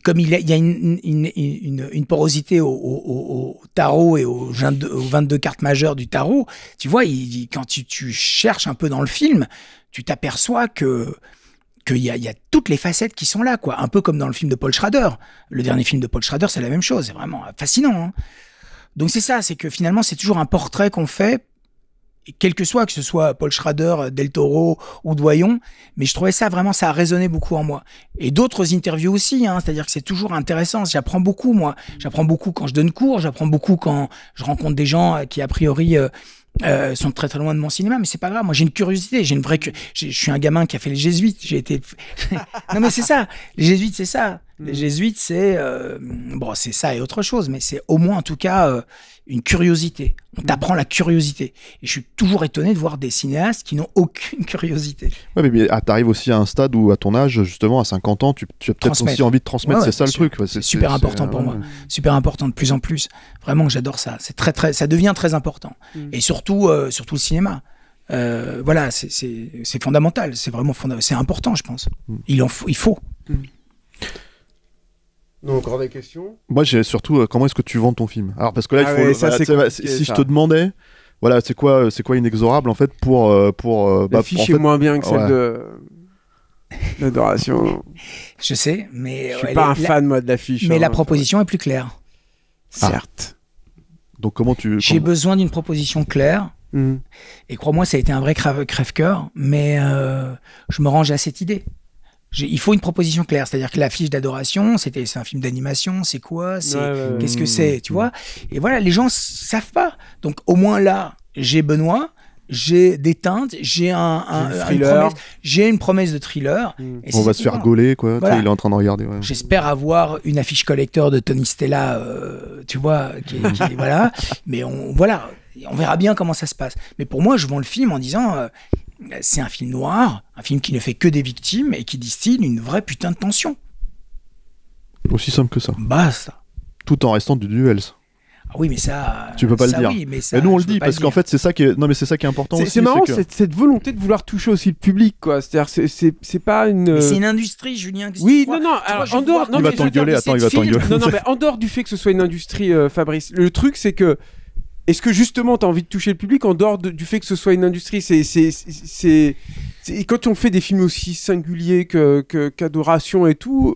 comme il y a une porosité au tarot et aux 22 cartes majeures du tarot, tu vois, quand tu cherches un peu dans le film, tu t'aperçois qu'il y a toutes les facettes qui sont là, quoi. Un peu comme dans le film de Paul Schrader. Le dernier film de Paul Schrader, c'est la même chose. C'est vraiment fascinant. Hein. Donc c'est ça, c'est que finalement, c'est toujours un portrait qu'on fait, quel que ce soit Paul Schrader, Del Toro ou Doyon, mais je trouvais ça vraiment, ça a résonné beaucoup en moi. Et d'autres interviews aussi, hein, c'est-à-dire que c'est toujours intéressant, j'apprends beaucoup moi, j'apprends beaucoup quand je donne cours, j'apprends beaucoup quand je rencontre des gens qui a priori sont très très loin de mon cinéma, mais c'est pas grave, moi j'ai une curiosité, je suis un gamin qui a fait les jésuites, non mais c'est ça, les jésuites c'est ça, les jésuites c'est c'est ça et autre chose, mais c'est au moins en tout cas une curiosité. On t'apprend la curiosité. Et je suis toujours étonné de voir des cinéastes qui n'ont aucune curiosité. Ouais, mais t'arrives aussi à un stade où, à ton âge, justement, à 50 ans, tu as peut-être aussi envie de transmettre. C'est ça le truc. C'est super important pour moi. Super important de plus en plus. Vraiment, j'adore ça. C'est très, ça devient très important. Et surtout le cinéma. Voilà, c'est fondamental. C'est vraiment c'est important, je pense. Il faut. Donc, encore des questions? Moi, j'ai surtout comment est-ce que tu vends ton film? Alors, parce que là, il faut. Si je te demandais, voilà, c'est quoi Inexorable en fait pour l'affiche est moins bien que celle de l'Adoration. Je sais, mais je suis pas un fan moi de l'affiche. Mais la proposition est plus claire. Certes. Donc comment tu... J'ai besoin d'une proposition claire. Et crois-moi, ça a été un vrai crève-cœur, mais je me range à cette idée. Il faut une proposition claire, c'est-à-dire que l'affiche d'Adoration, c'est un film d'animation, c'est quoi, qu'est-ce que c'est, tu vois. Et voilà, les gens savent pas. Donc au moins là, j'ai Benoît, j'ai des teintes, j'ai une promesse de thriller. On va se faire gauler, quoi. Voilà. Il est en train de regarder. Ouais. J'espère avoir une affiche collector de Tony Stella, tu vois, voilà. Mais on verra bien comment ça se passe. Mais pour moi, je vends le film en disant, c'est un film noir, un film qui ne fait que des victimes et qui distille une vraie putain de tension. Aussi simple que ça. Basta. Tout en restant du duel. Ah oui, mais ça. Tu peux pas le dire. Oui, mais ça, et nous on le dit parce qu'en fait c'est ça qui est. Non mais c'est ça qui est important. C'est marrant cette volonté de vouloir toucher aussi le public, quoi. C'est-à-dire c'est pas une. Mais c'est une industrie, Julien. Oui, non. Alors en dehors, il va t'engueuler. Attends, il va t'engueuler. Non, mais en dehors du fait que ce soit une industrie, Fabrice, le truc c'est que. Est-ce que justement tu as envie de toucher le public en dehors du fait que ce soit une industrie, c'est quand on fait des films aussi singuliers qu'Adoration et tout.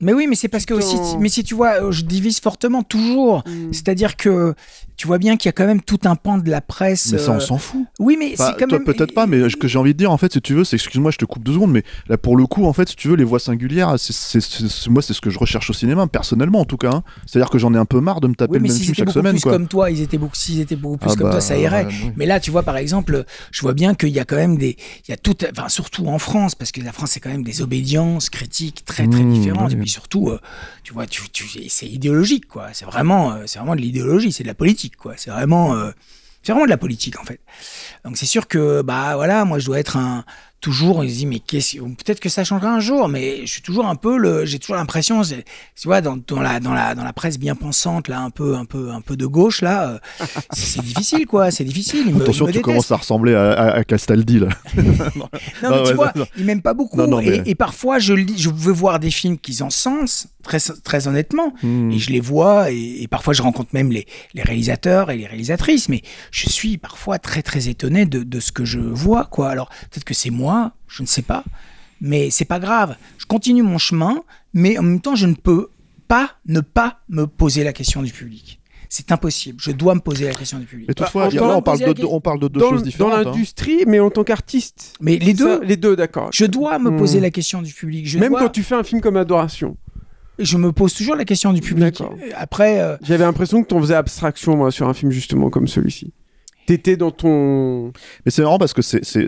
Mais oui, mais c'est parce que aussi, mais si tu vois, je divise fortement toujours. C'est-à-dire que tu vois bien qu'il y a quand même tout un pan de la presse. Mais ça, on s'en fout. Oui, mais c'est quand toi, même. Peut-être pas, mais ce que j'ai envie de dire, en fait, si tu veux, c'est, excuse-moi, je te coupe 2 secondes, mais là, pour le coup, en fait, si tu veux, les voix singulières, moi, c'est ce que je recherche au cinéma, personnellement, en tout cas. Hein. C'est-à-dire que j'en ai un peu marre de me taper le même film chaque semaine. S'ils étaient beaucoup plus comme toi, ça irait. Oui. Mais là, tu vois, par exemple, je vois bien qu'il y a quand même il y a tout, enfin, surtout en France, parce que la France, c'est quand même des obédiences critiques très, très différentes. Et puis surtout, tu vois, c'est idéologique, quoi. C'est vraiment de l'idéologie, c'est de la politique, quoi. C'est vraiment de la politique, en fait. Donc c'est sûr que, voilà, moi je dois être toujours, il se dit, mais peut-être que ça changera un jour, mais je suis toujours j'ai toujours l'impression, tu vois, dans la presse bien pensante, là, un peu de gauche, là, c'est difficile, quoi, c'est difficile. Attention, tu commences à ressembler à Castaldi, là. Non, mais tu vois, il m'aime pas beaucoup. Et parfois, je veux voir des films qui s'encensent, très, très honnêtement, et je les vois, et parfois je rencontre même les réalisateurs et les réalisatrices, mais je suis parfois très, très étonné de ce que je vois, quoi. Alors, peut-être que c'est moi, je ne sais pas, mais c'est pas grave. Je continue mon chemin, mais en même temps, je ne peux pas ne pas me poser la question du public. C'est impossible. Je dois me poser la question du public. Et toutefois, on parle de deux choses différentes. Dans l'industrie, mais en tant qu'artiste. Mais les deux, d'accord. Je dois me poser la question du public. Quand tu fais un film comme Adoration. Je me pose toujours la question du public. Après, j'avais l'impression que tu en faisais abstraction, moi, sur un film justement comme celui-ci. T'étais dans ton... Mais c'est marrant parce que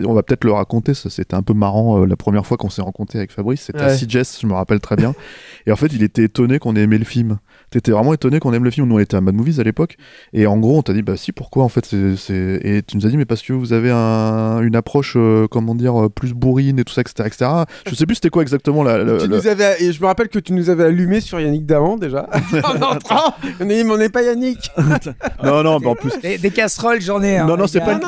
on va peut-être le raconter, c'était un peu marrant la première fois qu'on s'est rencontrés avec Fabrice, c'était à CJS, je me rappelle très bien. Et en fait, il était étonné qu'on ait aimé le film. T'étais vraiment étonné qu'on aime le film. Nous, on était à Mad Movies à l'époque. Et en gros, on t'a dit, si, pourquoi en fait Et tu nous as dit, mais parce que vous avez une approche, plus bourrine et tout ça, etc. Je sais plus c'était quoi exactement Et je me rappelle que tu nous avais allumé sur Yannick Dahan, déjà. En entrant, on a dit, mais on n'est pas Yannick. Non, mais en plus... Des casseroles, j'en ai. Non, c'est pas une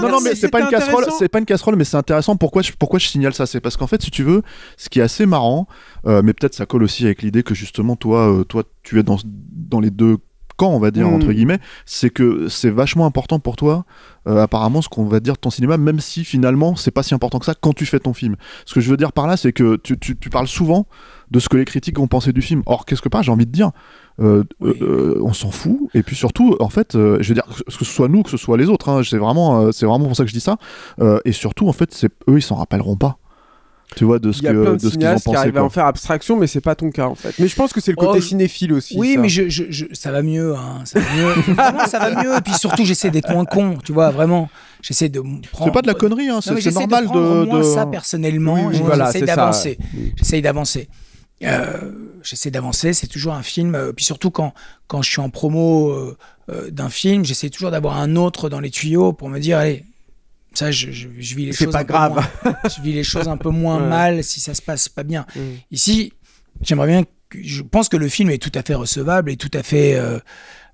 casserole. C'est pas une casserole, mais c'est intéressant. Pourquoi je signale ça? C'est parce qu'en fait, si tu veux, ce qui est assez marrant, mais peut-être ça colle aussi avec l'idée que justement, toi, tu es dans les deux camps, on va dire, entre guillemets, c'est que c'est vachement important pour toi, apparemment, ce qu'on va dire de ton cinéma, même si finalement, c'est pas si important que ça quand tu fais ton film. Ce que je veux dire par là, c'est que tu parles souvent de ce que les critiques vont penser du film. Or, qu'est-ce que j'ai envie de dire, on s'en fout. Et puis surtout, en fait, je veux dire, que ce soit nous, que ce soit les autres, hein, c'est vraiment pour ça que je dis ça. Et surtout, en fait, eux, ils s'en rappelleront pas. Tu vois, de ce qu'ils en pensaient. Qui arrivent à en faire abstraction, mais c'est pas ton cas en fait. Mais je pense que c'est le côté cinéphile aussi. Oui, ça. Mais ça va mieux. Hein, ça va mieux. Vraiment, ça va mieux. Et puis surtout, j'essaie d'être moins con. Tu vois, vraiment. J'essaie de prendre. C'est pas de la connerie, hein, c'est normal de. Moi, ça personnellement, j'essaie d'avancer. J'essaie d'avancer. J'essaie d'avancer, c'est toujours un film. Puis surtout quand je suis en promo d'un film, j'essaie toujours d'avoir un autre dans les tuyaux pour me dire, allez. Ça, je vis les choses. C'est pas grave. Je vis les choses un peu moins mal si ça se passe pas bien. Ici, j'aimerais bien. Je pense que le film est tout à fait recevable et tout à fait.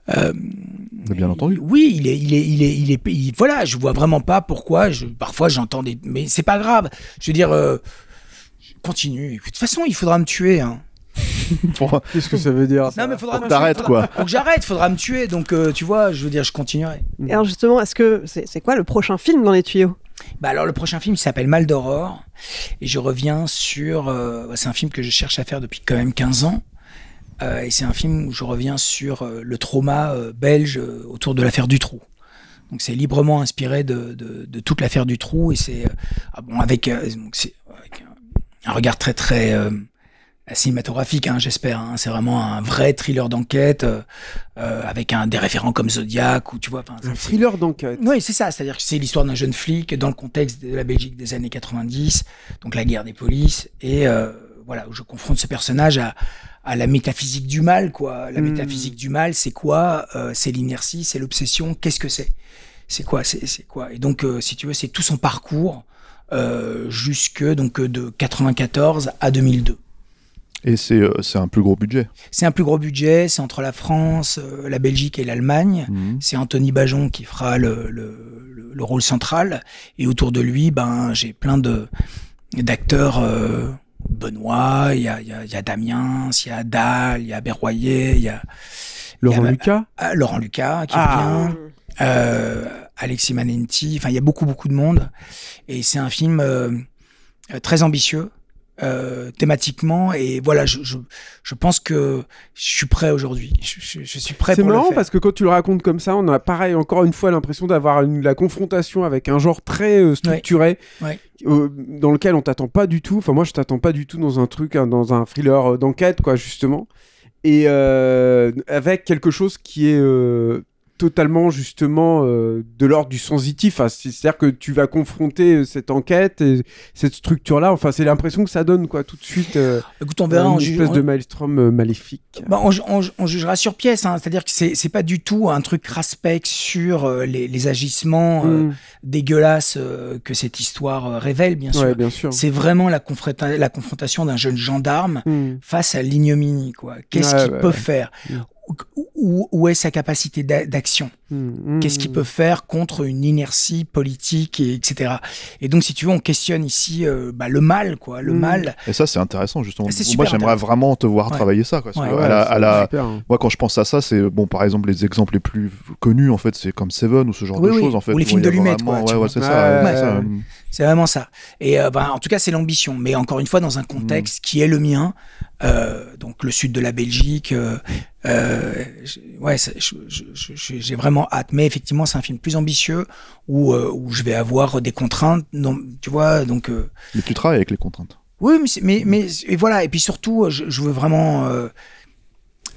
Bien entendu. Oui, il est. Voilà, je vois vraiment pas pourquoi. Parfois, j'entends des. Mais c'est pas grave. Je veux dire, continue. De toute façon, il faudra me tuer. Hein. Qu'est-ce que ça veut dire? Non, mais faudra t'arrêtes quoi. Faut que j'arrête, faudra me tuer. Donc tu vois, je veux dire, je continuerai. Et alors justement, est-ce que c'est quoi le prochain film dans les tuyaux? Alors le prochain film il s'appelle Mal d'Aurore et je reviens sur c'est un film que je cherche à faire depuis quand même 15 ans. Et c'est un film où je reviens sur le trauma belge autour de l'affaire Dutroux. Donc c'est librement inspiré de toute l'affaire Dutroux et c'est avec un regard très très cinématographique, j'espère. C'est vraiment un vrai thriller d'enquête avec des référents comme Zodiac ou tu vois. Un thriller d'enquête. Oui, c'est ça. C'est-à-dire que c'est l'histoire d'un jeune flic dans le contexte de la Belgique des années 90, donc la guerre des polices et où je confronte ce personnage à la métaphysique du mal, quoi. La métaphysique du mal, c'est quoi ? C'est l'inertie, c'est l'obsession. Qu'est-ce que c'est ? C'est quoi ? Et donc, si tu veux, c'est tout son parcours jusque donc de 94 à 2002. Et c'est un plus gros budget. C'est un plus gros budget. C'est entre la France, la Belgique et l'Allemagne. C'est Anthony Bajon qui fera le rôle central. Et autour de lui, j'ai plein d'acteurs. Benoît, il y a Damien, il y a Dahl, il y a Berroyer, il y a Laurent Lucas. Laurent Lucas qui revient. Alexis Manenti, il y a beaucoup de monde et c'est un film très ambitieux thématiquement et voilà je pense que je suis prêt aujourd'hui, je suis prêt pour le faire. C'est marrant parce que quand tu le racontes comme ça, on a pareil encore une fois l'impression d'avoir la confrontation avec un genre très structuré dans lequel on t'attend pas du tout, moi je t'attends pas du tout dans un truc, dans un thriller d'enquête quoi justement, et avec quelque chose qui est totalement justement de l'ordre du sensitif, c'est-à-dire que tu vas confronter cette enquête et cette structure-là, c'est l'impression que ça donne quoi tout de suite. Écoute, on verra, une espèce de maelstrom maléfique. On jugera sur pièce, c'est-à-dire que c'est pas du tout un truc raspec sur les agissements dégueulasses que cette histoire révèle, bien sûr. Ouais, bien sûr. C'est vraiment la confrontation d'un jeune gendarme face à l'ignominie, quoi. Qu'est-ce qu'il peut faire? Où est sa capacité d'action? Qu'est-ce qu'il peut faire contre une inertie politique, etc. Et donc, si tu veux, on questionne ici le mal, quoi. Le mal. Et ça, c'est intéressant, justement. Moi, j'aimerais vraiment te voir travailler ça, quoi. Moi, quand je pense à ça, c'est par exemple, les exemples les plus connus, en fait, c'est comme Seven ou ce genre de choses, en fait. Ou les films de Lumet, quoi. C'est ça. C'est vraiment ça. Et en tout cas, c'est l'ambition. Mais encore une fois, dans un contexte qui est le mien, donc le sud de la Belgique. J'ai vraiment hâte. Mais effectivement, c'est un film plus ambitieux où je vais avoir des contraintes. Tu vois, donc. Mais tu travailles avec les contraintes. Oui, mais et voilà. Et puis surtout, je veux vraiment.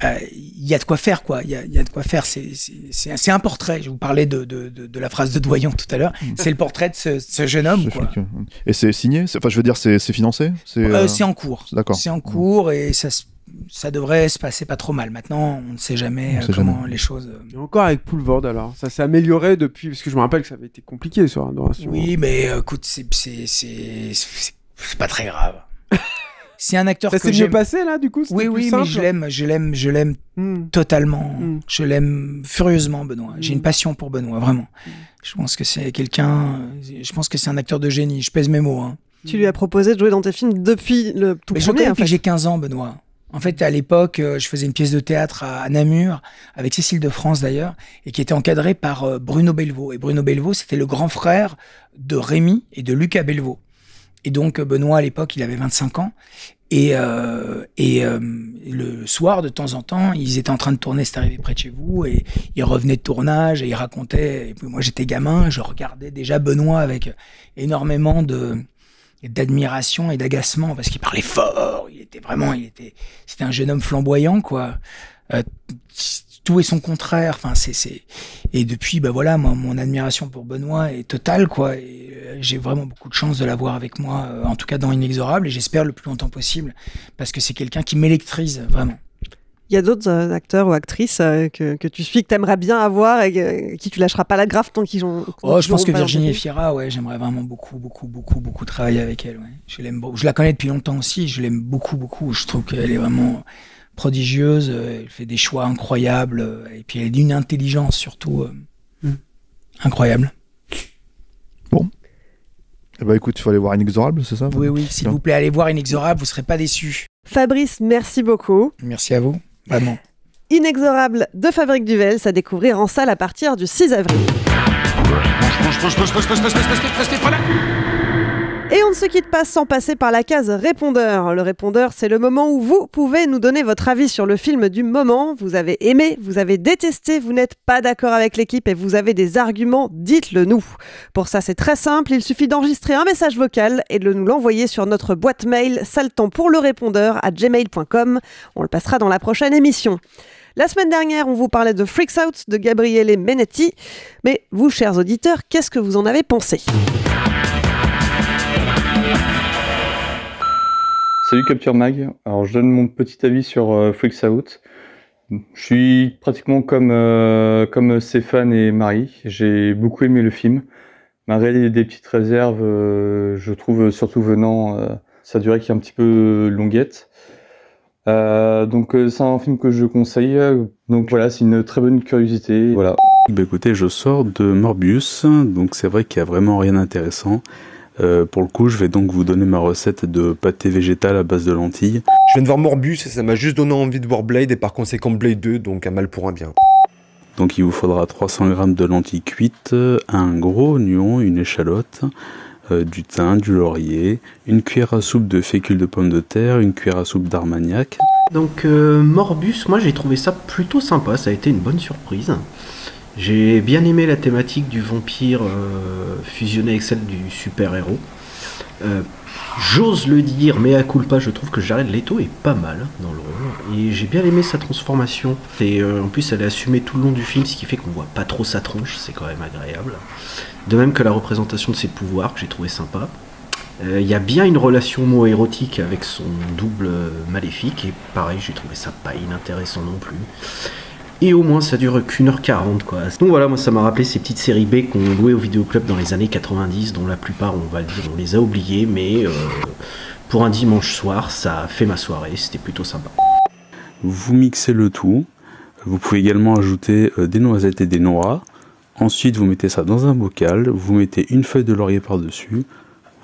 Il y a de quoi faire, quoi. Il y a de quoi faire. C'est un portrait. Je vous parlais de la phrase de Doyon tout à l'heure. C'est le portrait de ce jeune homme, quoi. Et c'est signé. Je veux dire, c'est financé. C'est en cours. D'accord. C'est en cours et ça devrait se passer pas trop mal. Maintenant, on ne sait jamais comment les choses. Et encore avec Poulvord, alors, ça s'est amélioré depuis, parce que je me rappelle que ça avait été compliqué sur Adoration. Oui, mais écoute, c'est pas très grave. C'est un acteur que j'aime. Ça s'est mieux passé là, du coup. Oui, mais je l'aime totalement. Je l'aime furieusement, Benoît. J'ai une passion pour Benoît, vraiment. Je pense que c'est Je pense que c'est un acteur de génie. Je pèse mes mots. Tu lui as proposé de jouer dans tes films depuis le tout premier. Depuis que j'ai 15 ans, Benoît. En fait, à l'époque, je faisais une pièce de théâtre à Namur, avec Cécile de France d'ailleurs, et qui était encadrée par Bruno Belvaux. Et Bruno Belvaux, c'était le grand frère de Rémi et de Lucas Belvaux. Et donc, Benoît, à l'époque, il avait 25 ans. Et le soir, de temps en temps, ils étaient en train de tourner C'est arrivé près de chez vous, et ils revenaient de tournage, et ils racontaient. Et puis moi, j'étais gamin, je regardais déjà Benoît avec énormément d'admiration et d'agacement, parce qu'il parlait fort, c'était un jeune homme flamboyant, quoi. Tout est son contraire. Et depuis, voilà, mon admiration pour Benoît est totale, quoi. Et j'ai vraiment beaucoup de chance de l'avoir avec moi, en tout cas dans Inexorable, et j'espère le plus longtemps possible, parce que c'est quelqu'un qui m'électrise, vraiment. Il y a d'autres acteurs ou actrices que tu suis, que tu aimerais bien avoir et qui tu lâcheras pas la graffe tant qu'ils ont. Je pense que Virginie Efira, j'aimerais vraiment beaucoup travailler avec elle. Ouais. Je l'aime beaucoup. Je la connais depuis longtemps aussi. Je l'aime beaucoup. Je trouve qu'elle est vraiment prodigieuse. Elle fait des choix incroyables et puis elle est d'une intelligence surtout incroyable. Bon. Écoute, il faut aller voir Inexorable, c'est ça? Oui, s'il vous plaît, allez voir Inexorable, vous serez pas déçus. Fabrice, merci beaucoup. Merci à vous. Vraiment. Inexorable de Fabrice Duvel, à découvrir en salle à partir du 6 avril. Et on ne se quitte pas sans passer par la case répondeur. Le répondeur, c'est le moment où vous pouvez nous donner votre avis sur le film du moment. Vous avez aimé, vous avez détesté, vous n'êtes pas d'accord avec l'équipe et vous avez des arguments, dites-le nous. Pour ça, c'est très simple, il suffit d'enregistrer un message vocal et de nous l'envoyer sur notre boîte mail saletempourlerépondeur@gmail.com. On le passera dans la prochaine émission. La semaine dernière, on vous parlait de Freaks Out de Gabriele Menetti. Mais vous, chers auditeurs, qu'est-ce que vous en avez pensé ? Salut Capture Mag, alors je donne mon petit avis sur Freaks Out. Je suis pratiquement comme Stéphane et Marie, j'ai beaucoup aimé le film. Malgré des petites réserves, je trouve surtout venant sa durée qui est un petit peu longuette. Donc c'est un film que je conseille, donc voilà, c'est une très bonne curiosité. Voilà. Bah écoutez, je sors de Morbius, donc c'est vrai qu'il n'y a vraiment rien d'intéressant. Pour le coup, je vais donc vous donner ma recette de pâté végétal à base de lentilles. Je viens de voir Morbius et ça m'a juste donné envie de voir Blade et par conséquent Blade 2, donc un mal pour un bien. Donc il vous faudra 300 g de lentilles cuites, un gros oignon, une échalote, du thym, du laurier, une cuillère à soupe de fécule de pommes de terre, une cuillère à soupe d'armagnac. Donc Morbius, moi j'ai trouvé ça plutôt sympa, ça a été une bonne surprise. J'ai bien aimé la thématique du vampire fusionnée avec celle du super-héros. J'ose le dire, mais à culpa, je trouve que Jared Leto est pas mal dans le rôle. Et j'ai bien aimé sa transformation. Et en plus, elle est assumée tout le long du film, ce qui fait qu'on voit pas trop sa tronche, c'est quand même agréable. De même que la représentation de ses pouvoirs, que j'ai trouvé sympa. Il y a bien une relation homo-érotique avec son double maléfique, et pareil, j'ai trouvé ça pas inintéressant non plus. Et au moins ça dure qu'1h40 quoi. Donc voilà, moi ça m'a rappelé ces petites séries B qu'on louait au vidéoclub dans les années 90, dont la plupart, on va le dire, on les a oubliées, mais pour un dimanche soir, ça a fait ma soirée, c'était plutôt sympa. Vous mixez le tout, vous pouvez également ajouter des noisettes et des noix. Ensuite vous mettez ça dans un bocal, vous mettez une feuille de laurier par-dessus,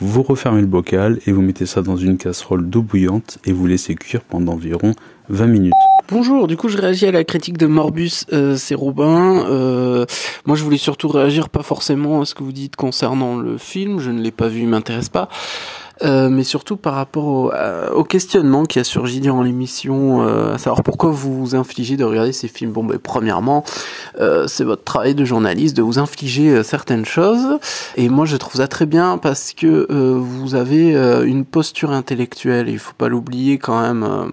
vous refermez le bocal et vous mettez ça dans une casserole d'eau bouillante et vous laissez cuire pendant environ 20 minutes. Bonjour, du coup je réagis à la critique de Morbius, c'est Robin. Moi je voulais surtout réagir pas forcément à ce que vous dites concernant le film, je ne l'ai pas vu, il m'intéresse pas. Mais surtout par rapport au questionnement qui a surgi durant l'émission, à savoir pourquoi vous vous infligez de regarder ces films. Bon, ben, premièrement, c'est votre travail de journaliste de vous infliger certaines choses, et moi je trouve ça très bien parce que vous avez une posture intellectuelle, et il faut pas l'oublier quand même.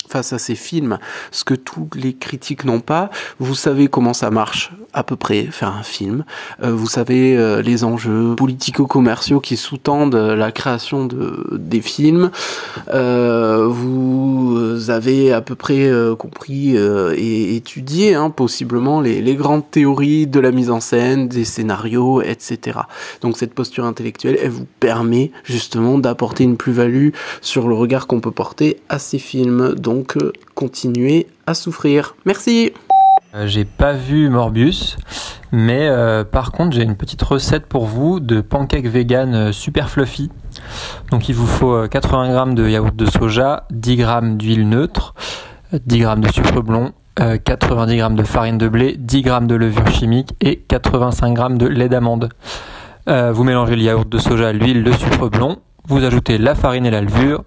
Face à ces films, ce que tous les critiques n'ont pas, vous savez comment ça marche à peu près, faire un film, vous savez les enjeux politico-commerciaux qui sous-tendent la création des films, vous avez à peu près compris et étudié possiblement les grandes théories de la mise en scène, des scénarios, etc. Donc cette posture intellectuelle, elle vous permet justement d'apporter une plus-value sur le regard qu'on peut porter à ces films. Donc continuez à souffrir. Merci. J'ai pas vu Morbius, mais par contre j'ai une petite recette pour vous de pancakes vegan super fluffy. Donc il vous faut 80 g de yaourt de soja, 10 g d'huile neutre, 10 g de sucre blond, 90 g de farine de blé, 10 g de levure chimique et 85 g de lait d'amande. Vous mélangez le yaourt de soja, l'huile, le sucre blond, vous ajoutez la farine et la levure,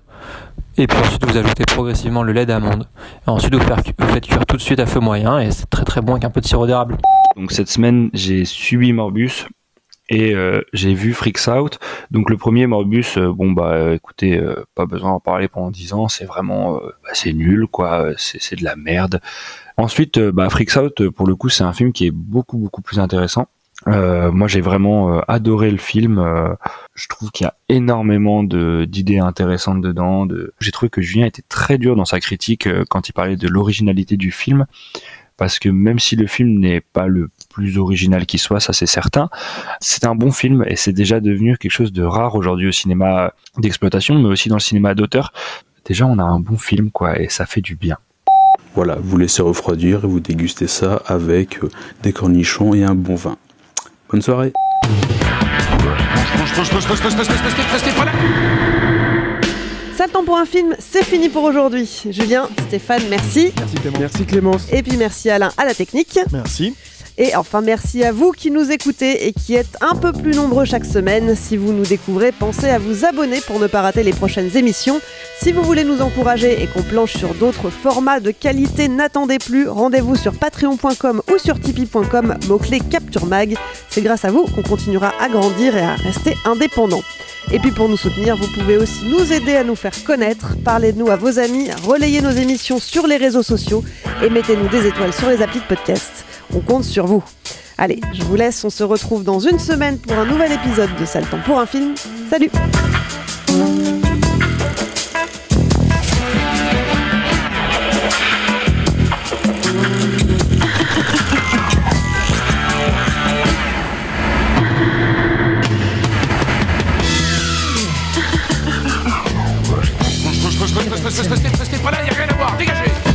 et puis ensuite vous ajoutez progressivement le lait d'amande. Et ensuite vous faites cuire tout de suite à feu moyen et c'est très très bon avec un peu de sirop d'érable. Donc cette semaine j'ai suivi Morbius et j'ai vu Freaks Out. Donc le premier Morbius, écoutez, pas besoin d'en parler pendant 10 ans, c'est vraiment c'est nul quoi, c'est de la merde. Ensuite Freaks Out pour le coup c'est un film qui est beaucoup plus intéressant. Moi j'ai vraiment adoré le film. Je trouve qu'il y a énormément d'idées intéressantes dedans. J'ai trouvé que Julien était très dur dans sa critique quand il parlait de l'originalité du film, parce que même si le film n'est pas le plus original qui soit, ça c'est certain, c'est un bon film et c'est déjà devenu quelque chose de rare aujourd'hui au cinéma d'exploitation, mais aussi dans le cinéma d'auteur. Déjà on a un bon film quoi et ça fait du bien. Voilà, vous laissez refroidir et vous dégustez ça avec des cornichons et un bon vin. Bonne soirée. Ça le temps pour un film, c'est fini pour aujourd'hui. Julien, Stéphane, merci. Merci Clémence. Et puis merci Alain à la technique. Merci. Et enfin, merci à vous qui nous écoutez et qui êtes un peu plus nombreux chaque semaine. Si vous nous découvrez, pensez à vous abonner pour ne pas rater les prochaines émissions. Si vous voulez nous encourager et qu'on planche sur d'autres formats de qualité, n'attendez plus. Rendez-vous sur patreon.com ou sur tipeee.com, mot-clé Capture Mag. C'est grâce à vous qu'on continuera à grandir et à rester indépendant. Et puis pour nous soutenir, vous pouvez aussi nous aider à nous faire connaître. Parlez de nous à vos amis, relayez nos émissions sur les réseaux sociaux et mettez-nous des étoiles sur les applis de podcast. On compte sur vous. Allez, je vous laisse, on se retrouve dans une semaine pour un nouvel épisode de Sale Temps pour un film. Salut! Restez pas là, y'a rien à voir, dégagez!